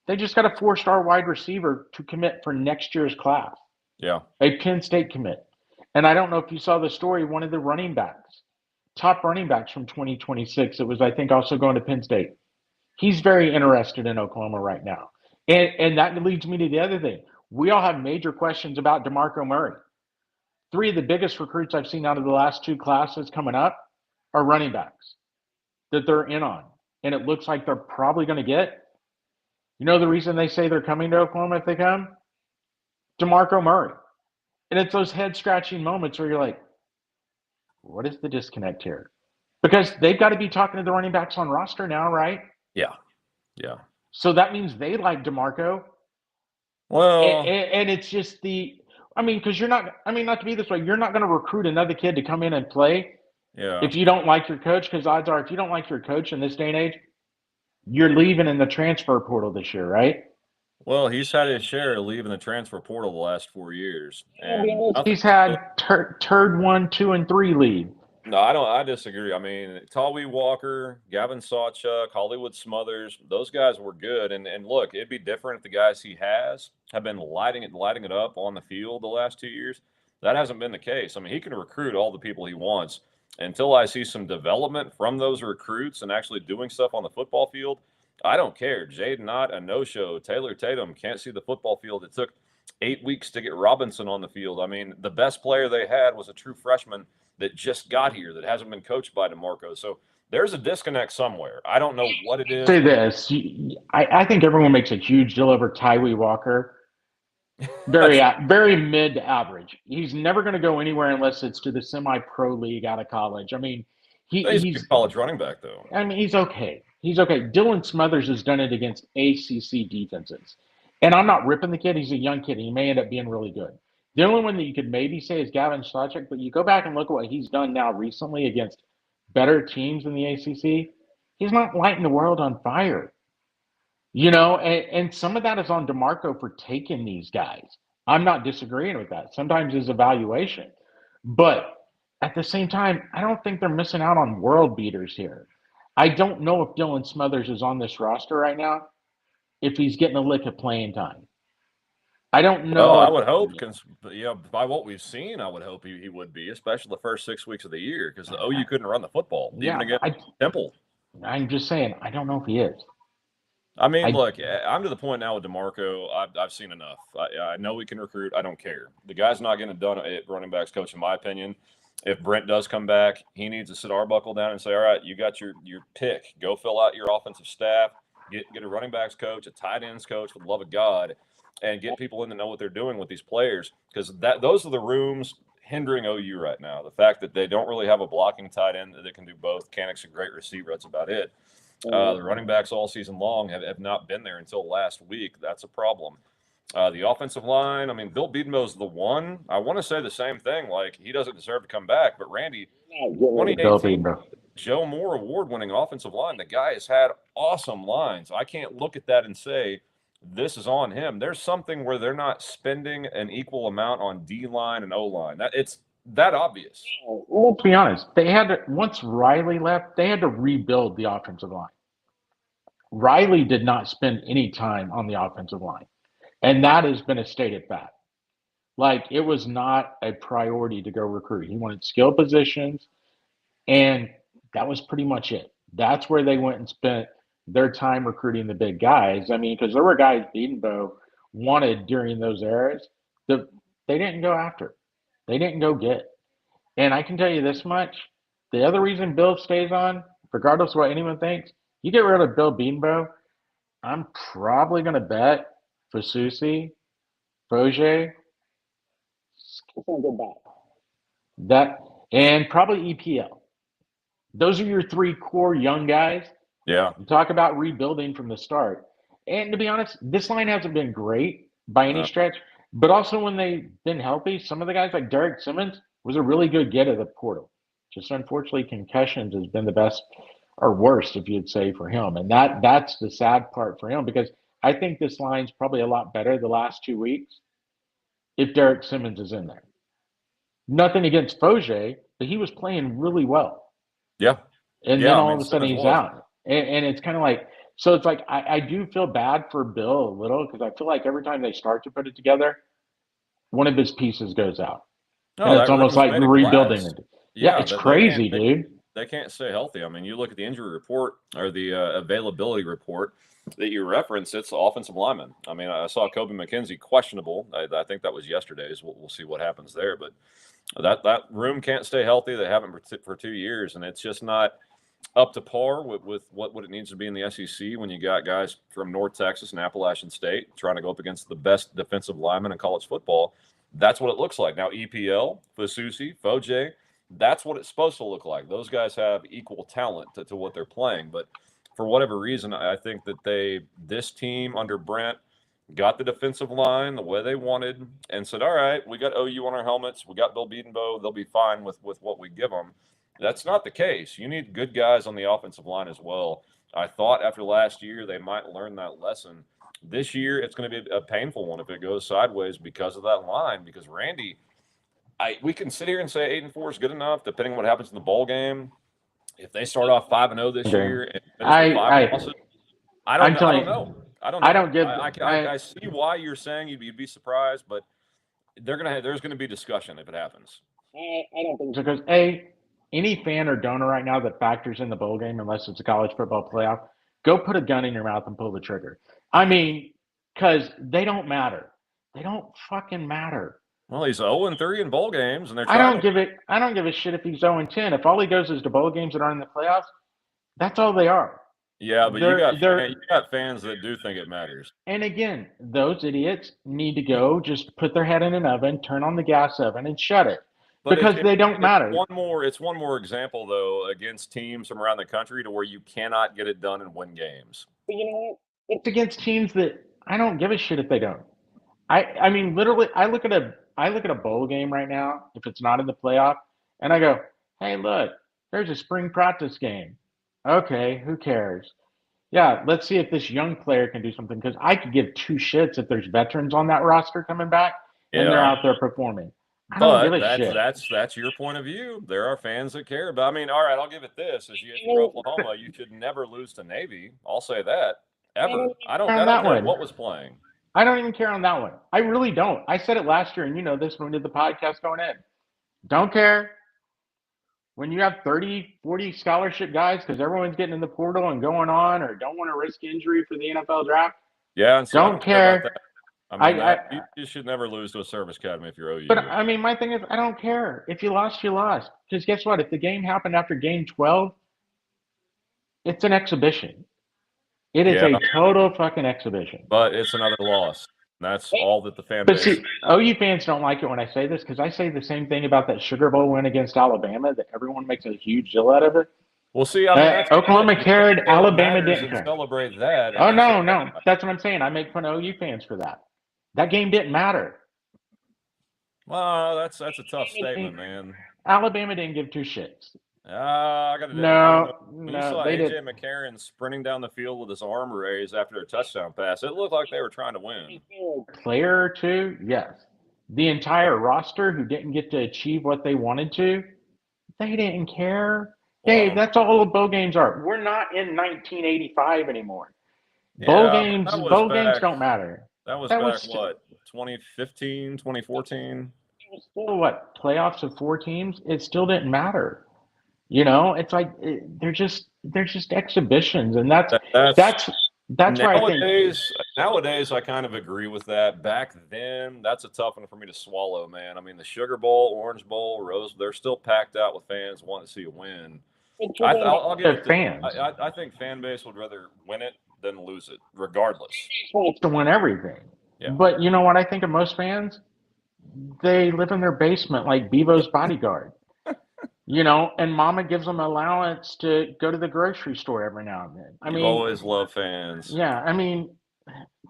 They just got a 4-star wide receiver to commit for next year's class. Yeah. A Penn State commit. And I don't know if you saw the story, one of the running backs, top running backs from 2026, it was, I think, also going to Penn State. He's very interested in Oklahoma right now. And that leads me to the other thing. we all have major questions about DeMarco Murray. 3 of the biggest recruits I've seen out of the last 2 classes coming up are running backs that they're in on. And it looks like they're probably going to get. You know the reason they say they're coming to Oklahoma if they come? DeMarco Murray. And it's those head-scratching moments where you're like, what is the disconnect here? Because they've got to be talking to the running backs on roster now, right? Yeah. Yeah. So that means they like DeMarco. Well, And it's just because you're not, not to be this way, you're not going to recruit another kid to come in and play yeah. if you don't like your coach, because odds are if you don't like your coach in this day and age, you're leaving in the transfer portal this year, right? Well, he's had his share of leaving the transfer portal the last 4 years. And he's had turd 1, 2, and 3 leave. No, I disagree. I mean, Tawi Walker, Gavin Sawchuk, Hollywood Smothers, those guys were good. And look, it'd be different if the guys he has have been lighting it up on the field the last 2 years. That hasn't been the case. I mean, he can recruit all the people he wants. Until I see some development from those recruits and actually doing stuff on the football field, I don't care. Jaden Knott, a no-show. Taylor Tatum can't see the football field. It took 8 weeks to get Robinson on the field. I mean, the best player they had was a true freshman that just got here that hasn't been coached by DeMarco. So there's a disconnect somewhere. I don't know what it is. Say this. I think everyone makes a huge deal over Tyree Walker. Very mid to average. He's never going to go anywhere unless it's to the semi-pro league out of college. I mean, he's a college running back, though. I mean, he's okay. He's okay. Dylan Smothers has done it against ACC defenses. And I'm not ripping the kid. He's a young kid. He may end up being really good. The only one that you could maybe say is Gavin Sawchuk, but you go back and look at what he's done now recently against better teams in the ACC. He's not lighting the world on fire. And some of that is on DeMarco for taking these guys. I'm not disagreeing with that. Sometimes it's evaluation. But at the same time, I don't think they're missing out on world beaters here. I don't know if Dylan Smothers is on this roster right now, if he's getting a lick of playing time. I don't know. Well, I would hope, by what we've seen, I would hope he would be, especially the first 6 weeks of the year, because the OU couldn't run the football, even against Temple. I'm just saying, I don't know if he is. I mean, look, I'm to the point now with DeMarco. I've seen enough. I know we can recruit. I don't care. The guy's not getting it done at running backs coach, in my opinion. If Brent does come back, he needs to sit Arbuckle down and say, all right, you got your pick. Go fill out your offensive staff. Get a running backs coach, a tight ends coach, for the love of God, and get people in to know what they're doing with these players, because those are the rooms hindering OU right now. The fact that they don't really have a blocking tight end that can do both. Canic's a great receiver. That's about it. The running backs all season long have not been there until last week. That's a problem. The offensive line, I mean, Bill Bedenbaugh's the one. I want to say the same thing. Like, he doesn't deserve to come back. But, Randy, 2018, Joe Moore award-winning offensive line, the guy has had awesome lines. I can't look at that and say this is on him. There's something where they're not spending an equal amount on D-line and O-line. It's that obvious. Let's be honest. They had to, once Riley left, they had to rebuild the offensive line. Riley did not spend any time on the offensive line. And that has been a stated fact. Like, it was not a priority to go recruit. He wanted skill positions, and that was pretty much it. That's where they went and spent their time recruiting the big guys. I mean, because there were guys Bedenbaugh wanted during those eras that they didn't go after. They didn't go get. And I can tell you this much. The other reason Bill stays on, regardless of what anyone thinks, you get rid of Bill Bedenbaugh, I'm probably going to bet Fasusi, Foger, that, and probably EPL. Those are your 3 core young guys. Yeah. You talk about rebuilding from the start. And to be honest, this line hasn't been great by any stretch. But also when they've been healthy, some of the guys like Derek Simmons was a really good get at the portal. Just unfortunately, concussions has been the best or worst, if you'd say, for him. And that's the sad part for him, because I think this line's probably a lot better the last 2 weeks if Derek Simmons is in there. Nothing against Foger, but he was playing really well. Yeah. And then all of a sudden he's out. And it's kind of like, so it's like, I do feel bad for Bill a little, because I feel like every time they start to put it together, one of his pieces goes out. And it's almost like rebuilding it. Yeah, it's crazy, dude. they can't stay healthy. I mean, you look at the injury report or the availability report that you reference. It's offensive linemen. I mean, I saw Kobe McKenzie questionable. I think that was yesterday's. We'll see what happens there, but that room can't stay healthy. They haven't for 2 years, and it's just not up to par with what it needs to be in the SEC when you got guys from North Texas and Appalachian State trying to go up against the best defensive linemen in college football. That's what it looks like. Now, EPL, Fasusi, Foje, that's what it's supposed to look like. Those guys have equal talent to what they're playing. But for whatever reason, I think that this team under Brent got the defensive line the way they wanted and said, all right, we got OU on our helmets. We got Bill Bedenbaugh. They'll be fine with what we give them. That's not the case. You need good guys on the offensive line as well. I thought after last year they might learn that lesson. This year it's going to be a painful one if it goes sideways because of that line. Because Randy, we can sit here and say 8-4 is good enough, depending on what happens in the bowl game. If they start off 5-0 this year and finish with 5 losses, I don't know. I see why you're saying you'd be surprised, but there's going to be discussion if it happens. I don't think so. Because any fan or donor right now that factors in the bowl game, unless it's a college football playoff, go put a gun in your mouth and pull the trigger. I mean, because they don't matter. They don't fucking matter. Well, he's 0-3 in bowl games, and they're I don't give a shit if he's 0-10. If all he goes is to bowl games that aren't in the playoffs, that's all they are. Yeah, but you got fans that do think it matters. And again, those idiots need to go just put their head in an oven, turn on the gas oven, and shut it. But because they don't matter. It's one more example, though, against teams from around the country to where you cannot get it done and win games. But you know what? It's against teams that I don't give a shit if they don't. I mean, literally, I look at a bowl game right now, if it's not in the playoff, and I go, hey, look, there's a spring practice game. Okay, who cares? Yeah, let's see if this young player can do something, because I could give two shits if there's veterans on that roster coming back and they're out there performing. But that's your point of view. There are fans that care. But I mean, all right, I'll give it this: as you hit Oklahoma, you should never lose to Navy. I'll say that ever. I don't care what was playing. I don't even care on that one. I really don't. I said it last year, and you know this when we did the podcast going in. Don't care when you have 30, 40 scholarship guys because everyone's getting in the portal and going on, or don't want to risk injury for the NFL draft. Yeah, and so don't care. I mean, you should never lose to a service academy if you're OU. But I mean, my thing is, I don't care. If you lost, you lost. Because guess what? If the game happened after game 12, it's an exhibition. It is a total fucking exhibition. But it's another loss. That's all that the fan base. But see, OU fans don't like it when I say this because I say the same thing about that Sugar Bowl win against Alabama that everyone makes a huge deal out of it. Well, see, I mean, Oklahoma cared, Alabama didn't care. Celebrate that. Oh, no. That's what I'm saying. I make fun of OU fans for that. That game didn't matter. Well, that's a tough statement, man. Alabama didn't give two shits. I got to No, you saw they AJ did. McCarron sprinting down the field with his arm raised after a touchdown pass. It looked like they were trying to win. Player or two, yes. The entire roster who didn't get to achieve what they wanted to, they didn't care. Dave, that's all the bowl games are. We're not in 1985 anymore. Bowl games don't matter. That was back, 2015, 2014? It was still, playoffs of 4 teams? It still didn't matter. You know, it's like they're just exhibitions, and that's why I think nowadays I kind of agree with that. Back then, that's a tough one for me to swallow, man. I mean, the Sugar Bowl, Orange Bowl, Rose, they're still packed out with fans wanting to see a win. I'll give it to fans. I think fan base would rather win it than lose it, regardless. To win everything. Yeah. But you know what I think of most fans? They live in their basement like Bevo's bodyguard. You know, and mama gives them allowance to go to the grocery store every now and then. I mean, always love fans. Yeah, I mean,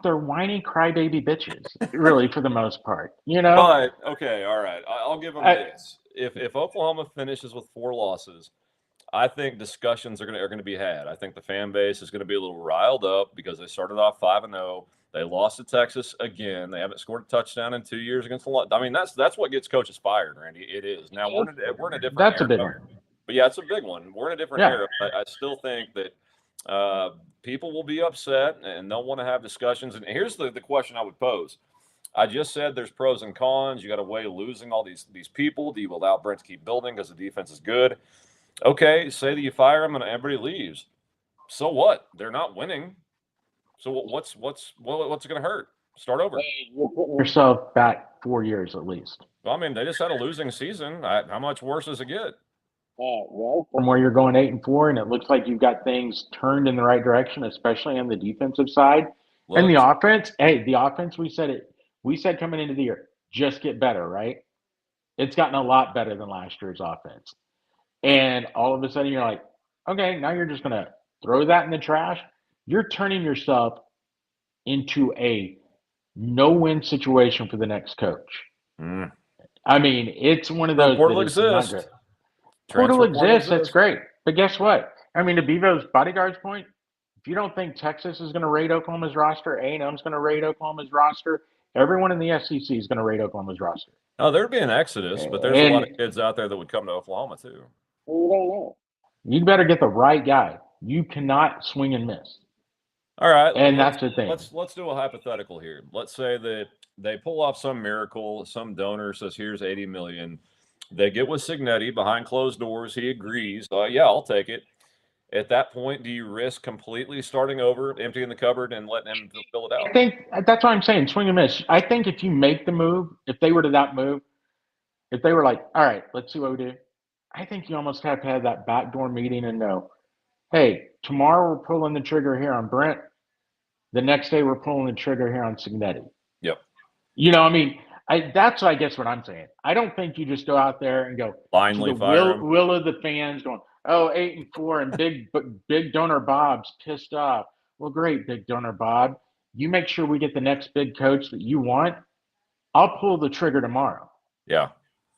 they're whiny crybaby bitches, really, for the most part. You know. But okay, all right, I'll give them this. If Oklahoma finishes with 4 losses, I think discussions are going to be had. I think the fan base is going to be a little riled up because they started off 5-0. They lost to Texas again. They haven't scored a touchdown in 2 years against the. I mean, that's what gets coaches fired, Randy. It is. Now we're in a different. That's era. A big one. But yeah, it's a big one. We're in a different era. I still think that people will be upset and they'll want to have discussions. And here's the question I would pose. I just said there's pros and cons. You got to weigh losing all these people. Do you allow Brent to keep building because the defense is good? Okay, say that you fire him and everybody leaves. So what? They're not winning. So what's it going to hurt? Start over. You're putting Yourself back 4 years at least. Well, I mean, they just had a losing season. How much worse does it get? well, From where you're going 8-4, and it looks like you've got things turned in the right direction, especially on the defensive side. And Look, the offense, hey, the offense, we said coming into the year, just get better, right? It's gotten a lot better than last year's offense. And all of a sudden you're like, okay, now you're just gonna throw that in the trash. You're turning yourself into a no-win situation for the next coach. mm, I mean, it's one of those portal that is not exists. good. Portal Transfer portal exists, that's great. But guess what? I mean, to Bevo's bodyguard's point, if you don't think Texas is going to raid Oklahoma's roster, A&M's going to raid Oklahoma's roster, everyone in the SEC is going to raid Oklahoma's roster. Oh, there'd be an exodus, but there's a lot of And kids out there that would come to Oklahoma too. you don't know. you better get the right guy. You cannot swing and miss. All right, And that's the thing. Let's do a hypothetical here. Let's say that they pull off some miracle. Some donor says, "Here's 80 million." They get with Signetti behind closed doors. He agrees. Yeah, I'll take it. At that point, do you risk completely starting over, emptying the cupboard, and letting him fill it I out? think that's what I'm saying. Swing and miss. I think if you make the move, if they were to that move, if they were like, all right, let's see what we do, I think you almost have to have that backdoor meeting and know, hey, tomorrow we're pulling the trigger here on Brent. The next day we're pulling the trigger here on Signetti. Yep. You know, I mean, that's I guess what I'm saying. I don't think you just go out there and go Blindly to the fire him. will of the fans going, oh, 8-4 and big donor Bob's pissed off. Well, great, big donor Bob. You make sure we get the next big coach that you want. I'll pull the trigger tomorrow. Yeah.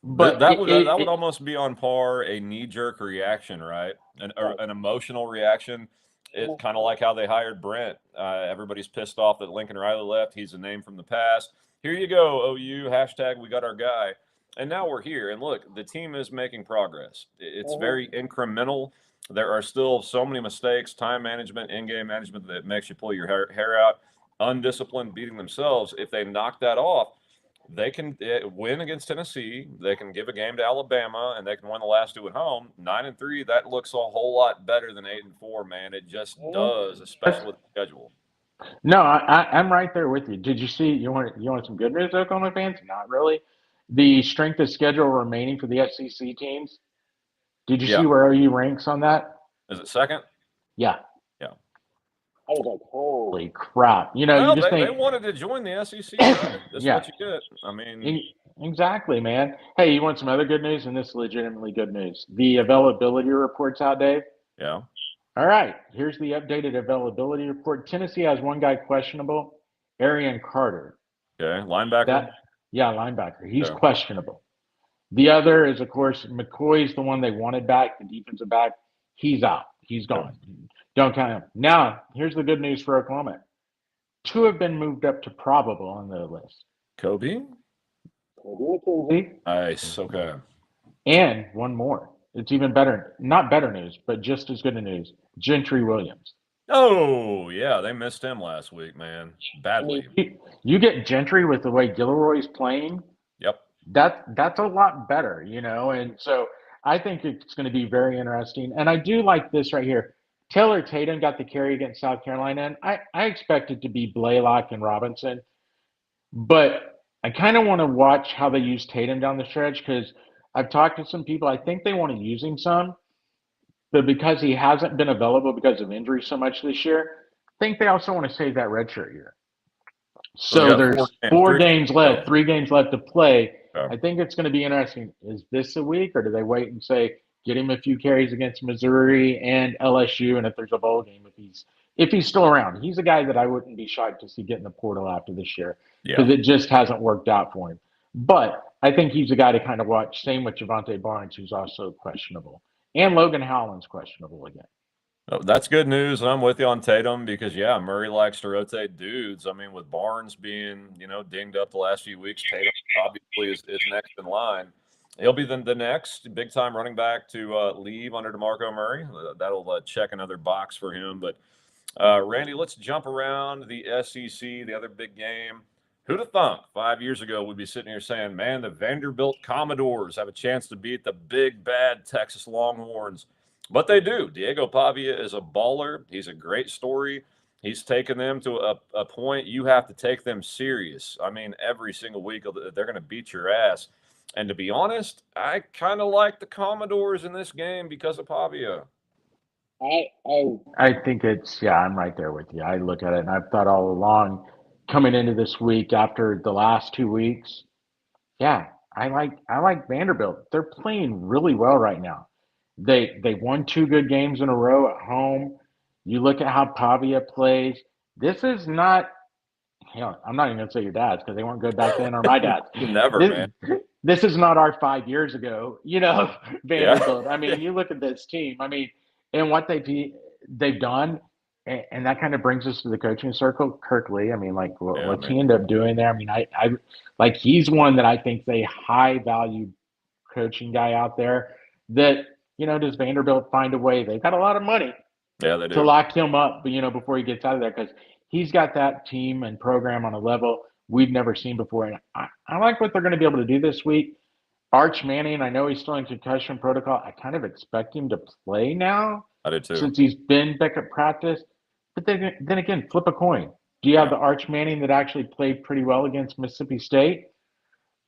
But that would almost be on par a knee-jerk reaction, right? An emotional reaction. It's kind of like how they hired Brent. Everybody's pissed off that Lincoln Riley left. He's a name from the past. Here you go, OU, hashtag we got our guy. And now we're here. And look, the team is making progress. It's very incremental. There are still so many mistakes, time management, in-game management that makes you pull your hair out. Undisciplined, beating themselves. If they knock that off, they can win against Tennessee. They can give a game to Alabama, and they can win the last two at home. 9-3, that looks a whole lot better than 8-4, man. It just does, especially with the schedule. No, I'm right there with you. Did you see? You want some good news, Oklahoma fans? Not really. The strength of schedule remaining for the SEC teams. Did you see where OU ranks on that? Is it second? Yeah. Yeah. I was like, holy crap! You know, well, you just they think wanted to join the SEC. Right? That's yeah. what you get. I mean, exactly, man. Hey, you want some other good news? And this is legitimately good news. The availability report's out, Dave. Yeah. All right. Here's the updated availability report. Tennessee has one guy questionable, Arian Carter. Okay, linebacker. Linebacker. He's questionable. The other is, of course, McCoy's the one they wanted back, the defensive back. He's out. He's gone. Don't count him. Now, here's the good news for Oklahoma. 2 have been moved up to probable on the list. Kobe? Nice. Okay. And one more. It's even better. Not better news, but just as good a news. Gentry Williams. Oh, yeah. They missed him last week, man. Badly. You get Gentry with the way Gilroy's playing. Yep. That's a lot better, you know. And so I think it's going to be very interesting. And I do like this right here. Taylor Tatum got the carry against South Carolina, and I expect it to be Blaylock and Robinson. But I kind of want to watch how they use Tatum down the stretch because I've talked to some people. I think they want to use him some. But because he hasn't been available because of injury so much this year, I think they also want to save that redshirt year. So there's 4 games left, 3 games left to play. I think it's going to be interesting. Is this a week, or do they wait and say, get him a few carries against Missouri and LSU, and if there's a bowl game, if he's still around? He's a guy that I wouldn't be shocked to see get in the portal after this year because it just hasn't worked out for him. But I think he's a guy to kind of watch. Same with Javante Barnes, who's also questionable. And Logan Howland's questionable again. Oh, that's good news, and I'm with you on Tatum because, Murray likes to rotate dudes. I mean, with Barnes being, dinged up the last few weeks, Tatum obviously is next in line. He'll be the next big-time running back to leave under DeMarco Murray. That'll check another box for him. But, Randy, let's jump around the SEC, the other big game. Who'd have thunk 5 years ago we'd be sitting here saying, man, the Vanderbilt Commodores have a chance to beat the big, bad Texas Longhorns. But they do. Diego Pavia is a baller. He's a great story. He's taken them to a point you have to take them serious. I mean, every single week they're going to beat your ass. And to be honest, I kind of like the Commodores in this game because of Pavia. I think I'm right there with you. I look at it and I've thought all along coming into this week after the last 2 weeks, yeah, I like Vanderbilt. They're playing really well right now. They won two good games in a row at home. You look at how Pavia plays. This is not hell, I'm not even gonna say your dad's because they weren't good back then or my dad's. Never, This, man. this is not our 5 years ago, Yeah. Vanderbilt. I mean, you look at this team. I mean, and what they've done, and that kind of brings us to the coaching circle. Kirk Lee. I mean, like Yeah, what's man. he end up doing there? I mean, I like he's one that I think's a high value coaching guy out there. That does Vanderbilt find a way? They've got a lot of money Yeah, they to do. lock him up, before he gets out of there because he's got that team and program on a level we've never seen before. And I like what they're going to be able to do this week. Arch Manning, I know he's still in concussion protocol. I kind of expect him to play now I do too. since he's been back at practice. But then again, flip a coin. Do you have Yeah. the Arch Manning that actually played pretty well against Mississippi State?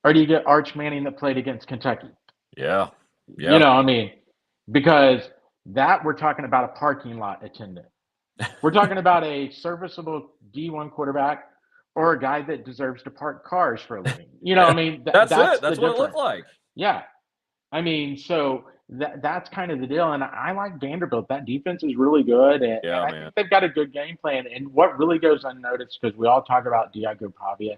Or do you get Arch Manning that played against Kentucky? Yeah. Yeah. I mean, because that we're talking about a parking lot attendant. We're talking about a serviceable D1 quarterback or a guy that deserves to park cars for a living. I mean, That's that's it. That's the what it looked difference. like. Yeah. I mean, so that's kind of the deal. And I like Vanderbilt. That defense is really good. And Yeah, I man. think they've got a good game plan. And what really goes unnoticed, because we all talk about Diego Pavia,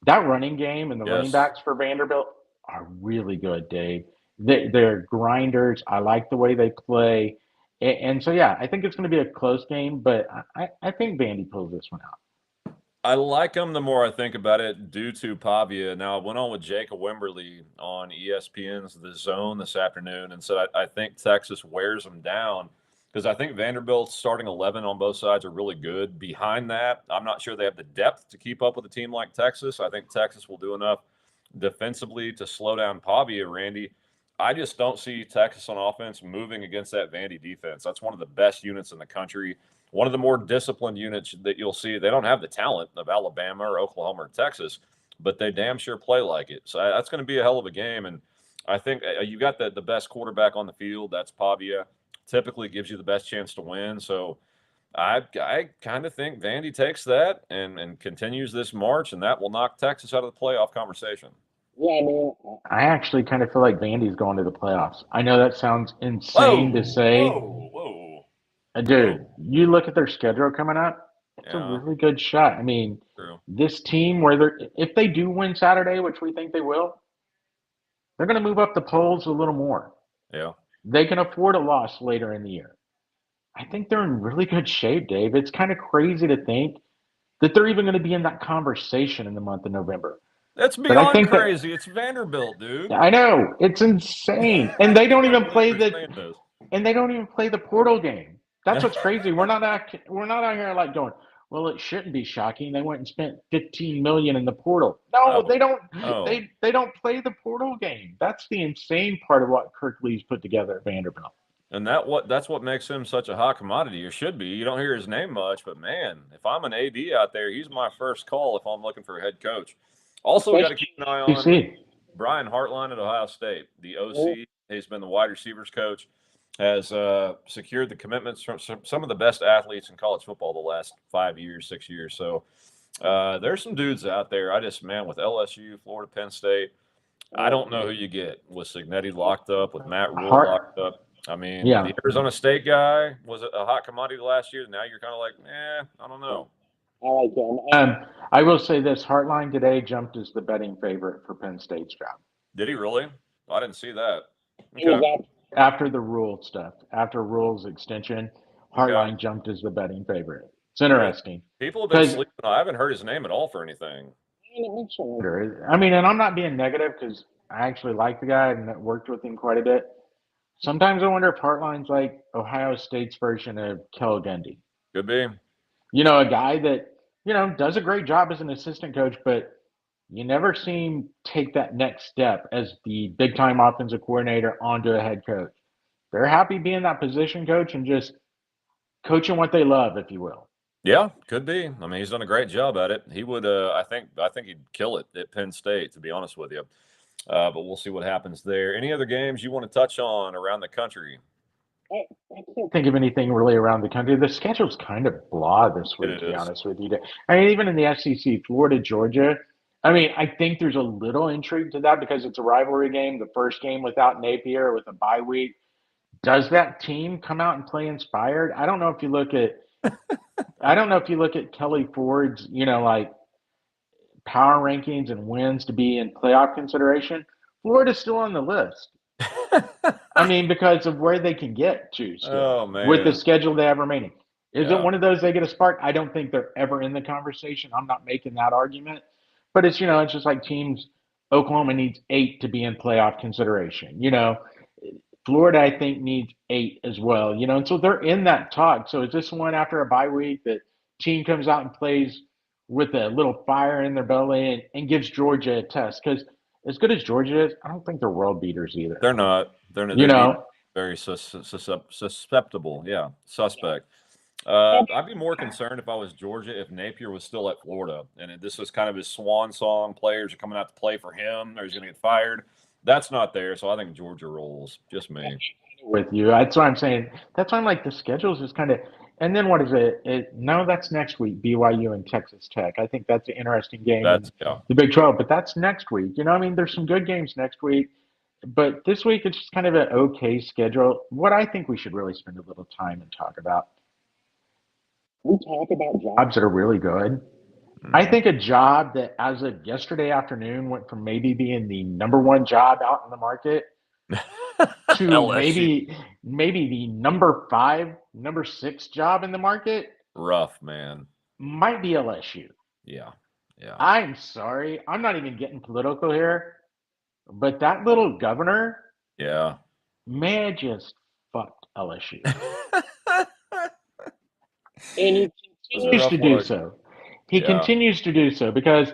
that running game and the running Yes. backs for Vanderbilt are really good, Dave. They're grinders. I like the way they play. And so, yeah, I think it's going to be a close game, but I think Vandy pulls this one out. I like him the more I think about it due to Pavia. Now, I went on with Jacob Wimberly on ESPN's The Zone this afternoon and said I think Texas wears them down because I think Vanderbilt's starting 11 on both sides are really good. Behind that, I'm not sure they have the depth to keep up with a team like Texas. I think Texas will do enough defensively to slow down Pavia, Randy. I just don't see Texas on offense moving against that Vandy defense. That's one of the best units in the country, one of the more disciplined units that you'll see. They don't have the talent of Alabama or Oklahoma or Texas, but they damn sure play like it. So that's going to be a hell of a game. And I think you got the best quarterback on the field. That's Pavia. Typically gives you the best chance to win. So I kind of think Vandy takes that and continues this march, and that will knock Texas out of the playoff conversation. Yeah, I mean, I actually kind of feel like Vandy's going to the playoffs. I know that sounds insane to say. Whoa. Dude, you look at their schedule coming up, it's a Yeah, really good shot. I mean, true. this team, if they do win Saturday, which we think they will, they're going to move up the polls a little more. Yeah. They can afford a loss later in the year. I think they're in really good shape, Dave. It's kind of crazy to think that they're even going to be in that conversation in the month of November. That's But I beyond think that crazy. It's Vanderbilt, dude. I know it's insane, and I they don't can't even believe play you're saying this. the portal game. That's what's crazy. We're not out here like going, well, it shouldn't be shocking. They went and spent 15 million in the portal. No, Oh, they don't. oh. They don't play the portal game. That's the insane part of what Kirk Lee's put together at Vanderbilt. And that's what makes him such a hot commodity, or should be. You don't hear his name much, but man, if I'm an AD out there, he's my first call if I'm looking for a head coach. Also, got to keep an eye You on see, Brian Hartline at Ohio State, the oh, OC. He's been the wide receivers coach, has secured the commitments from some of the best athletes in college football the last 5 years, 6 years. So there's some dudes out there. Man, with LSU, Florida, Penn State, I don't know who you get with Signetti locked up, with Matt Rule Hart, locked up. I mean, yeah. the Arizona State guy was a hot commodity last year. Now you're kind of like, I don't know. I like him. I will say this: Hartline today jumped as the betting favorite for Penn State's job Did he really? I didn't see that. He was Okay. up. after the rule stuff. After rules extension, Hartline jumped as the betting favorite. It's interesting. People have been Because sleeping. I haven't heard his name at all for anything. I mean, and I'm not being negative because I actually like the guy and worked with him quite a bit. Sometimes I wonder if Hartline's like Ohio State's version of Kel Gundy. Could be. A guy that does a great job as an assistant coach, but you never see him take that next step as the big time offensive coordinator onto a head coach. They're happy being that position coach and just coaching what they love, if you will. Yeah, could be. I mean, he's done a great job at it. He would, I think he'd kill it at Penn State, to be honest with you. But we'll see what happens there. Any other games you want to touch on around the country? I can't think of anything really around the country. The schedule's kind of blah this week, It to be is. honest with you. I mean, even in the SEC, Florida, Georgia. I mean, I think there's a little intrigue to that because it's a rivalry game. The first game without Napier with a bye week. Does that team come out and play inspired? I don't know if you look at Kelly Ford's, like power rankings and wins to be in playoff consideration. Florida's still on the list. I mean, because of where they can get to still with the schedule they have remaining. Is it one of those they get a spark? I don't think they're ever in the conversation. I'm not making that argument. But it's just like teams, Oklahoma needs 8 to be in playoff consideration. Florida, I think, needs 8 as well. And so they're in that talk. So is this one after a bye week that team comes out and plays with a little fire in their belly and gives Georgia a test? Because as good as Georgia is, I don't think they're world beaters either. They're not. They're very susceptible. Yeah, suspect. I'd be more concerned if I was Georgia if Napier was still at Florida and this was kind of his swan song. Players are coming out to play for him, or he's going to get fired. That's not there, so I think Georgia rolls. Just me. With you, that's what I'm saying. That's why I'm like the schedule's just kind of. And then what is it? No, that's next week. BYU and Texas Tech. I think that's an interesting game. The Big 12, but that's next week. I mean, there's some good games next week, but this week it's just kind of an okay schedule. What I think we should really spend a little time and talk about. We talk about jobs that are really good. I think a job that, as of yesterday afternoon, went from maybe being the number one job out in the market to maybe the number 5, number 6 job in the market. Rough, man. Might be LSU. Yeah. I'm sorry. I'm not even getting political here, but that little governor, may have just fucked LSU. And he continues to do so. He continues to do so because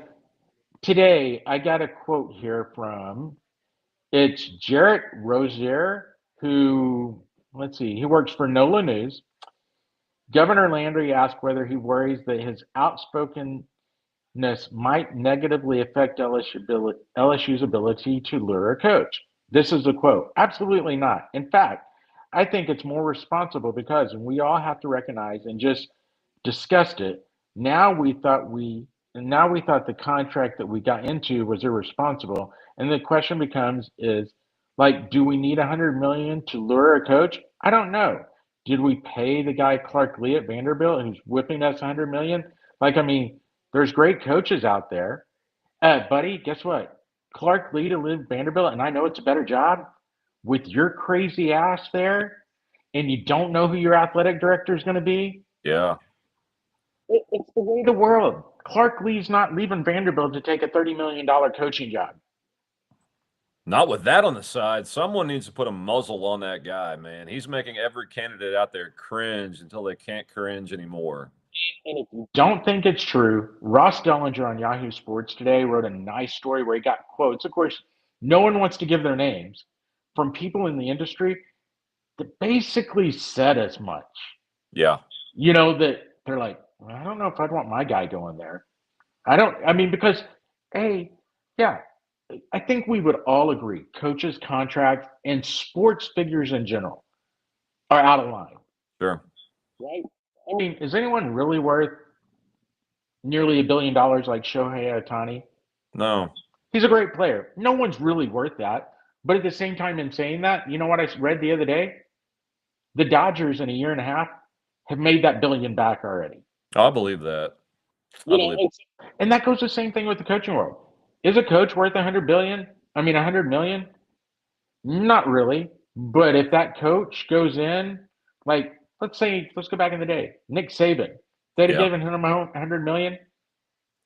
today I got a quote here from it's Jarrett Rozier, who he works for NOLA News. Governor Landry asked whether he worries that his outspokenness might negatively affect LSU's ability to lure a coach. This is a quote. Absolutely not. In fact, I think it's more responsible because, and we all have to recognize and just discussed it. Now we thought the contract that we got into was irresponsible, and the question becomes do we need $100 million to lure a coach? I don't know. Did we pay the guy Clark Lee at Vanderbilt who's whipping us $100 million? There's great coaches out there, buddy. Guess what? Clark Lee to live Vanderbilt, and I know it's a better job with your crazy ass there, and you don't know who your athletic director is going to be. Yeah. It's the way of the world. Clark Lee's not leaving Vanderbilt to take a $30 million coaching job. Not with that on the side. Someone needs to put a muzzle on that guy, man. He's making every candidate out there cringe until they can't cringe anymore. And if you don't think it's true, Ross Dellinger on Yahoo Sports today wrote a nice story where he got quotes. Of course, no one wants to give their names from people in the industry that basically said as much. Yeah. That they're like, well, I don't know if I'd want my guy going there. Because, I think we would all agree coaches' contracts and sports figures in general are out of line. Sure. Right? Is anyone really worth nearly $1 billion like Shohei Ohtani? No. He's a great player. No one's really worth that. But at the same time, in saying that, you know what I read the other day? The Dodgers in a year and a half have made that $1 billion back already. I believe that. And that goes the same thing with the coaching world. Is a coach worth $100 million? Not really. But if that coach goes in, let's go back in the day, Nick Saban, they'd have given him $100 million.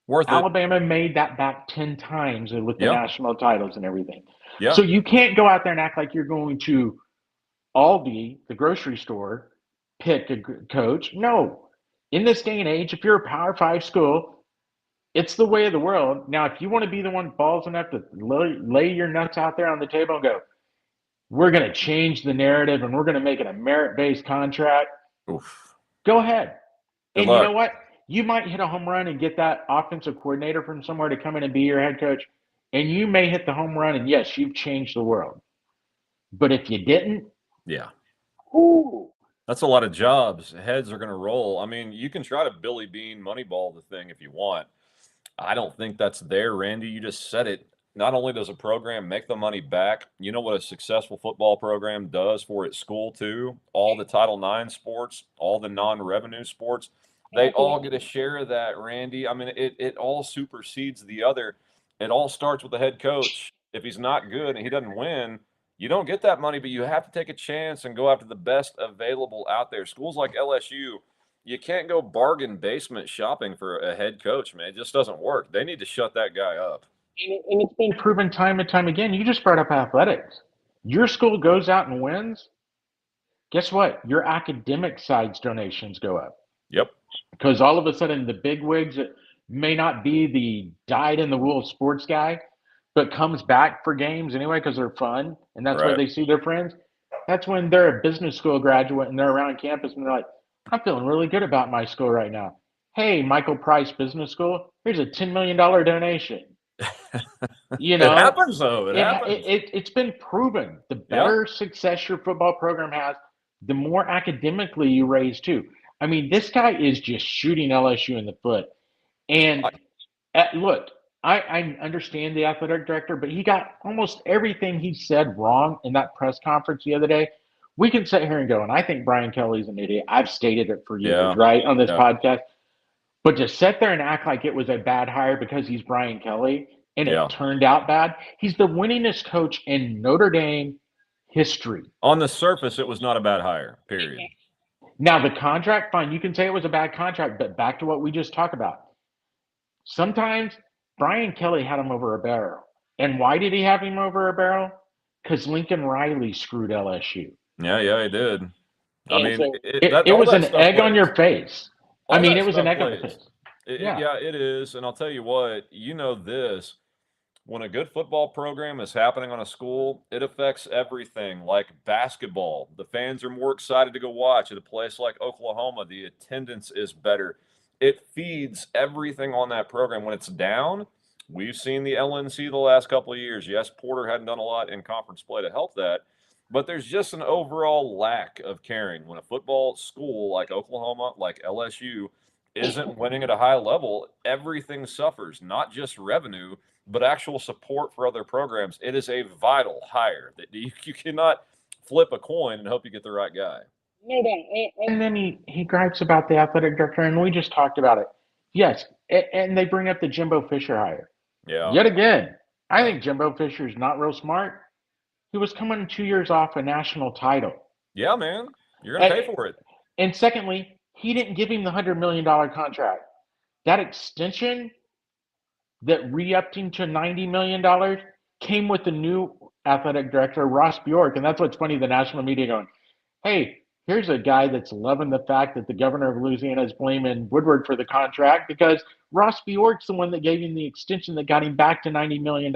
Worth Alabama made that back 10 times with the national titles and everything. Yeah. So you can't go out there and act like you're going to Aldi, the grocery store, pick a coach. No. in this day and age, if you're a Power 5 school, it's the way of the world. Now, if you want to be the one balls enough to lay your nuts out there on the table and go, we're going to change the narrative and we're going to make it a merit-based contract, Oof. go ahead. Good And luck. you know what? You might hit a home run and get that offensive coordinator from somewhere to come in and be your head coach. And you may hit the home run, and yes, you've changed the world. But if you didn't, Yeah. Ooh. That's a lot of jobs. Heads are going to roll. I mean, you can try to Billy Bean Moneyball the thing if you want. I don't think that's there, Randy. You just said it. Not only does a program make the money back, you know what a successful football program does for its school, too? All the Title IX sports, all the non-revenue sports, they all get a share of that, Randy. I mean, it all supersedes the other. It all starts with the head coach. If he's not good and he doesn't win, you don't get that money, but you have to take a chance and go after the best available out there. Schools like LSU, you can't go bargain basement shopping for a head coach, man. It just doesn't work. They need to shut that guy up. And it's been proven time and time again. You just brought up athletics. Your school goes out and wins. Guess what? Your academic side's donations go up. Yep. Because all of a sudden, the big wigs that may not be the dyed in the wool sports guy, but comes back for games anyway because they're fun and that's where Right. they see their friends. That's when they're a business school graduate and they're around campus and they're like, I'm feeling really good about my school right now. Hey, Michael Price Business School, here's a $10 million donation. You know, It happens, though. It happens. It's been proven. The Yeah. better success your football program has, the more academically you raise too. I mean, this guy is just shooting LSU in the foot. And look, I understand the athletic director, but he got almost everything he said wrong in that press conference the other day. We can sit here and go, and I think Brian Kelly's an idiot. I've stated it for years, Yeah. right, on this Yeah. podcast. But to sit there and act like it was a bad hire because he's Brian Kelly and Yeah. it turned out bad, he's the winningest coach in Notre Dame history. On the surface, it was not a bad hire, period. Now, the contract, fine, you can say it was a bad contract, but back to what we just talked about. Sometimes Brian Kelly had him over a barrel. And why did he have him over a barrel? Because Lincoln Riley screwed LSU. Yeah, he did. I Yeah, mean, so It all was that an stuff egg on plays. your face. All I mean, that it was an stuff egg on the plays. face. Yeah, Yeah. it is. And I'll tell you what, you know this. When a good football program is happening on a school, it affects everything. Like basketball, the fans are more excited to go watch at a place like Oklahoma. The attendance is better. It feeds everything on that program. When it's down, we've seen the LNC the last couple of years. Yes, Porter hadn't done a lot in conference play to help that, but there's just an overall lack of caring. When a football school like Oklahoma, like LSU, isn't winning at a high level, everything suffers, not just revenue, but actual support for other programs. It is a vital hire that you cannot flip a coin and hope you get the right guy. no doubt. And then he gripes about the athletic director, and we just talked about it. Yes, and they bring up the Jimbo Fisher hire. Yeah. Yet again, I think Jimbo Fisher is not real smart. He was coming 2 years off a national title. Yeah, man. You're going to pay for it. And secondly, he didn't give him the $100 million contract. That extension that re-upped him to $90 million came with the new athletic director, Ross Bjork. And that's what's funny, the national media going, hey, here's a guy that's loving the fact that the governor of Louisiana is blaming Woodward for the contract because Ross Bjork's the one that gave him the extension that got him back to $90 million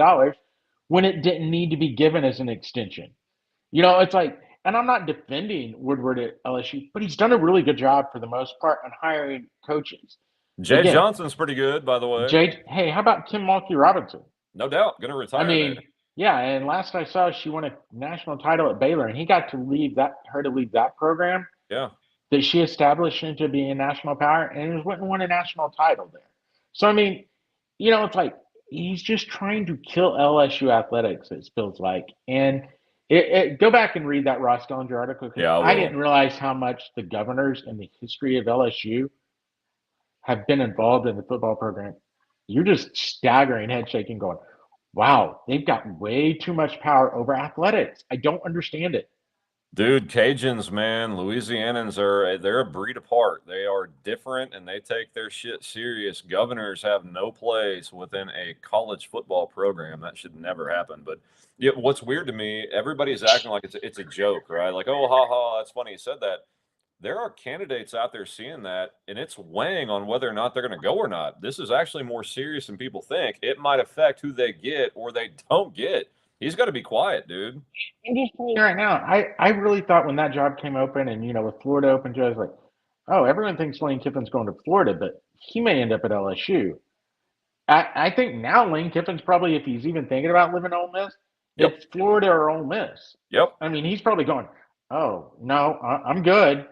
when it didn't need to be given as an extension. You know, it's like, and I'm not defending Woodward at LSU, but he's done a really good job for the most part on hiring coaches. Jay Again, Johnson's pretty good, by the way. Hey, how about Kim Mulkey Robinson? No doubt. Going to retire. I mean, yeah, and last I saw, she won a national title at Baylor, and he got to leave that program. Yeah. That she established into being a national power, and he went and won a national title there. So I mean, you know, it's like he's just trying to kill LSU athletics. It feels like, and go back and read that Ross Dellinger article. Yeah, I didn't realize how much the governors and the history of LSU have been involved in the football program. You're just staggering, head shaking, going, wow, they've got way too much power over athletics. I don't understand it. Dude, Cajuns, man, Louisianans they're a breed apart. They are different and they take their shit serious. Governors have no place within a college football program. That should never happen. But yeah, what's weird to me, everybody's acting like it's a joke, right? Like, oh, ha ha, that's funny you said that. there are candidates out there seeing that, and it's weighing on whether or not they're going to go or not. This is actually more serious than people think. It might affect who they get or they don't get. He's got to be quiet, dude. I'm just telling you Right now, I really thought when that job came open and, with Florida open, I was like, oh, everyone thinks Lane Kiffin's going to Florida, but he may end up at LSU. I think now Lane Kiffin's probably, if he's even thinking about living Ole Miss, Yep. it's Florida or Ole Miss. Yep. I mean, he's probably going, oh, no, I'm good.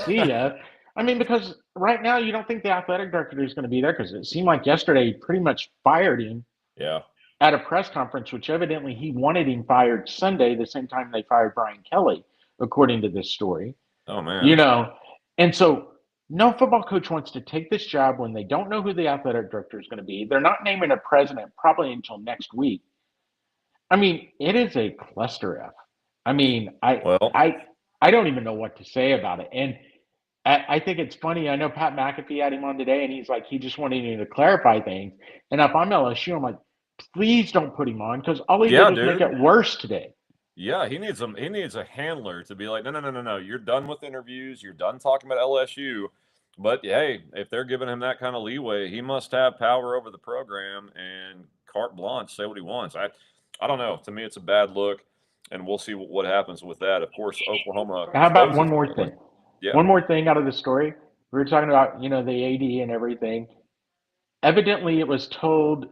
See ya. I mean, because right now you don't think the athletic director is going to be there because it seemed like yesterday he pretty much fired him Yeah. at a press conference, which evidently he wanted him fired Sunday, the same time they fired Brian Kelly, according to this story. Oh, man. And so no football coach wants to take this job when they don't know who the athletic director is going to be. They're not naming a president probably until next week. I mean, it is a cluster F. I mean, Well, I don't even know what to say about it. And I think it's funny. I know Pat McAfee had him on today, and he's like, he just wanted you to clarify things. And if I'm LSU, I'm like, please don't put him on because all he yeah, did was make dude. it worse today. Yeah, he needs a handler to be like, no. You're done with interviews. You're done talking about LSU. But hey, if they're giving him that kind of leeway, he must have power over the program and carte blanche, say what he wants. I don't know. To me, it's a bad look, and we'll see what happens with that. Of course, Oklahoma. How about one closes- more thing? Yeah. One more thing out of the story. We were talking about, the AD and everything. Evidently, it was told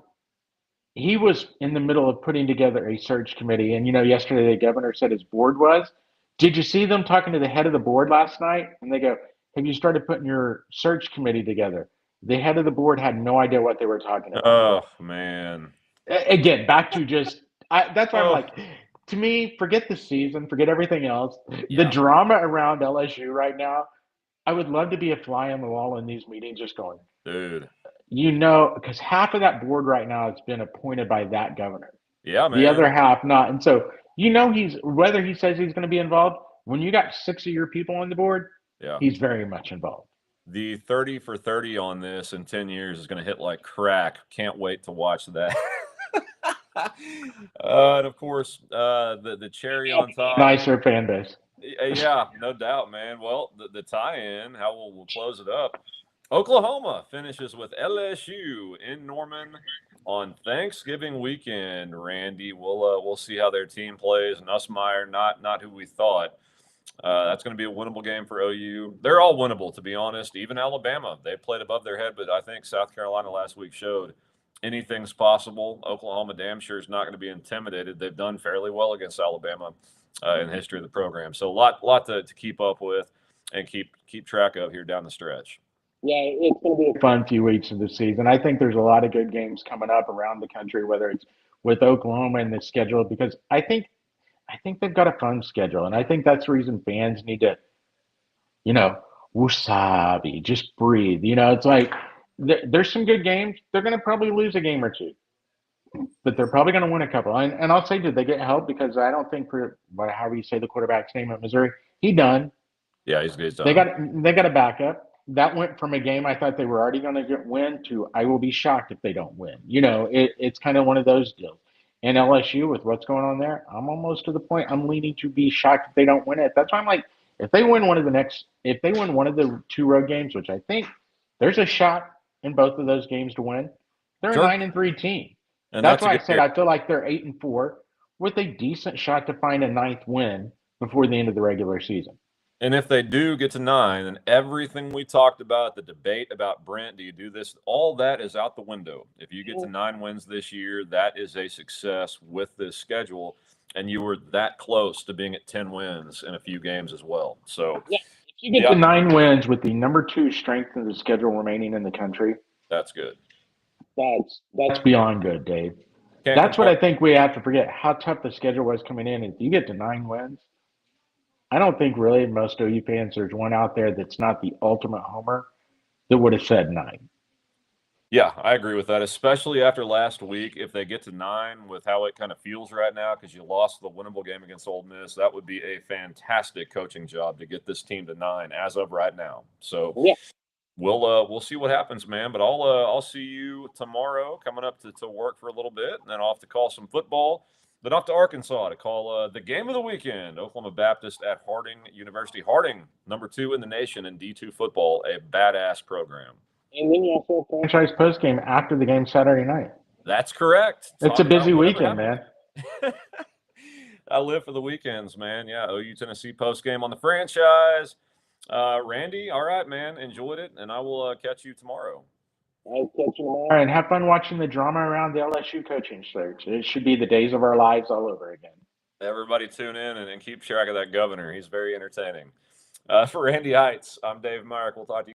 he was in the middle of putting together a search committee. And, yesterday the governor said his board was. Did you see them talking to the head of the board last night? And they go, have you started putting your search committee together? The head of the board had no idea what they were talking about. Oh man. Again, back to that's why I'm Oh. like, to me, forget the season, forget everything else. Yeah. The drama around LSU right now, I would love to be a fly on the wall in these meetings just going, Dude. because half of that board right now has been appointed by that governor. Yeah, man. The other half not. And so, whether he says he's going to be involved, when you got 6 of your people on the board, Yeah. he's very much involved. The 30 for 30 on this in 10 years is going to hit like crack. Can't wait to watch that. And of course, the cherry on top. Nicer fan base. Yeah, no doubt, man. Well, the tie-in, how we'll close it up. Oklahoma finishes with LSU in Norman on Thanksgiving weekend. Randy, we'll see how their team plays. Nussmeier, not who we thought. That's going to be a winnable game for OU. They're all winnable, to be honest. Even Alabama, they played above their head, but I think South Carolina last week showed anything's possible. Oklahoma damn sure is not going to be intimidated. They've done fairly well against Alabama in the history of the program. So a lot to keep up with and keep track of here down the stretch. Yeah, it's going to be a fun few weeks of the season. I think there's a lot of good games coming up around the country, whether it's with Oklahoma and the schedule, because I think they've got a fun schedule, and I think that's the reason fans need to, wasabi, just breathe. It's like there's some good games. They're going to probably lose a game or two, but they're probably going to win a couple. And I'll say, did they get help? Because I don't think however you say the quarterback's name at Missouri, he done. Yeah, he's done. They got a backup. That went from a game I thought they were already going to win to I will be shocked if they don't win. It's kind of one of those deals. And LSU, with what's going on there, I'm almost to the point I'm leaning to be shocked if they don't win it. That's why I'm like, if they win one of the 2 road games, which I think there's a shot in both of those games to win, they're Sure. a 9-3 team. And that's why I said I feel like they're 8-4 with a decent shot to find a 9th win before the end of the regular season. And if they do get to 9, then everything we talked about, the debate about Brent, do you do this? All that is out the window. If you get to 9 wins this year, that is a success with this schedule. And you were that close to being at 10 wins in a few games as well. So, if you get to 9 wins with the number 2 strength of the schedule remaining in the country, that's good. That's beyond good, Dave. That's what I think we have to forget, how tough the schedule was coming in. If you get to 9 wins, I don't think really most OU fans, there's one out there that's not the ultimate homer that would have said 9. Yeah, I agree with that, especially after last week. If they get to 9 with how it kind of feels right now, because you lost the winnable game against Ole Miss, that would be a fantastic coaching job to get this team to 9 as of right now. So yeah. We'll see what happens, man. But I'll see you tomorrow, coming up to work for a little bit, and then off to call some football. Then off to Arkansas to call the game of the weekend. Oklahoma Baptist at Harding University. Harding, number 2 in the nation in D2 football, a badass program. And then you also have Franchise post game after the game Saturday night. That's correct. It's a busy weekend, man. I live for the weekends, man. Yeah, OU Tennessee post game on the franchise. Randy, all right, man. Enjoyed it, and I will catch you tomorrow. I'll catch you tomorrow. All right, and have fun watching the drama around the LSU coaching search. It should be the days of our lives all over again. Everybody tune in and keep track of that governor. He's very entertaining. For Randy Heights, I'm Dave Myrick. We'll talk to you.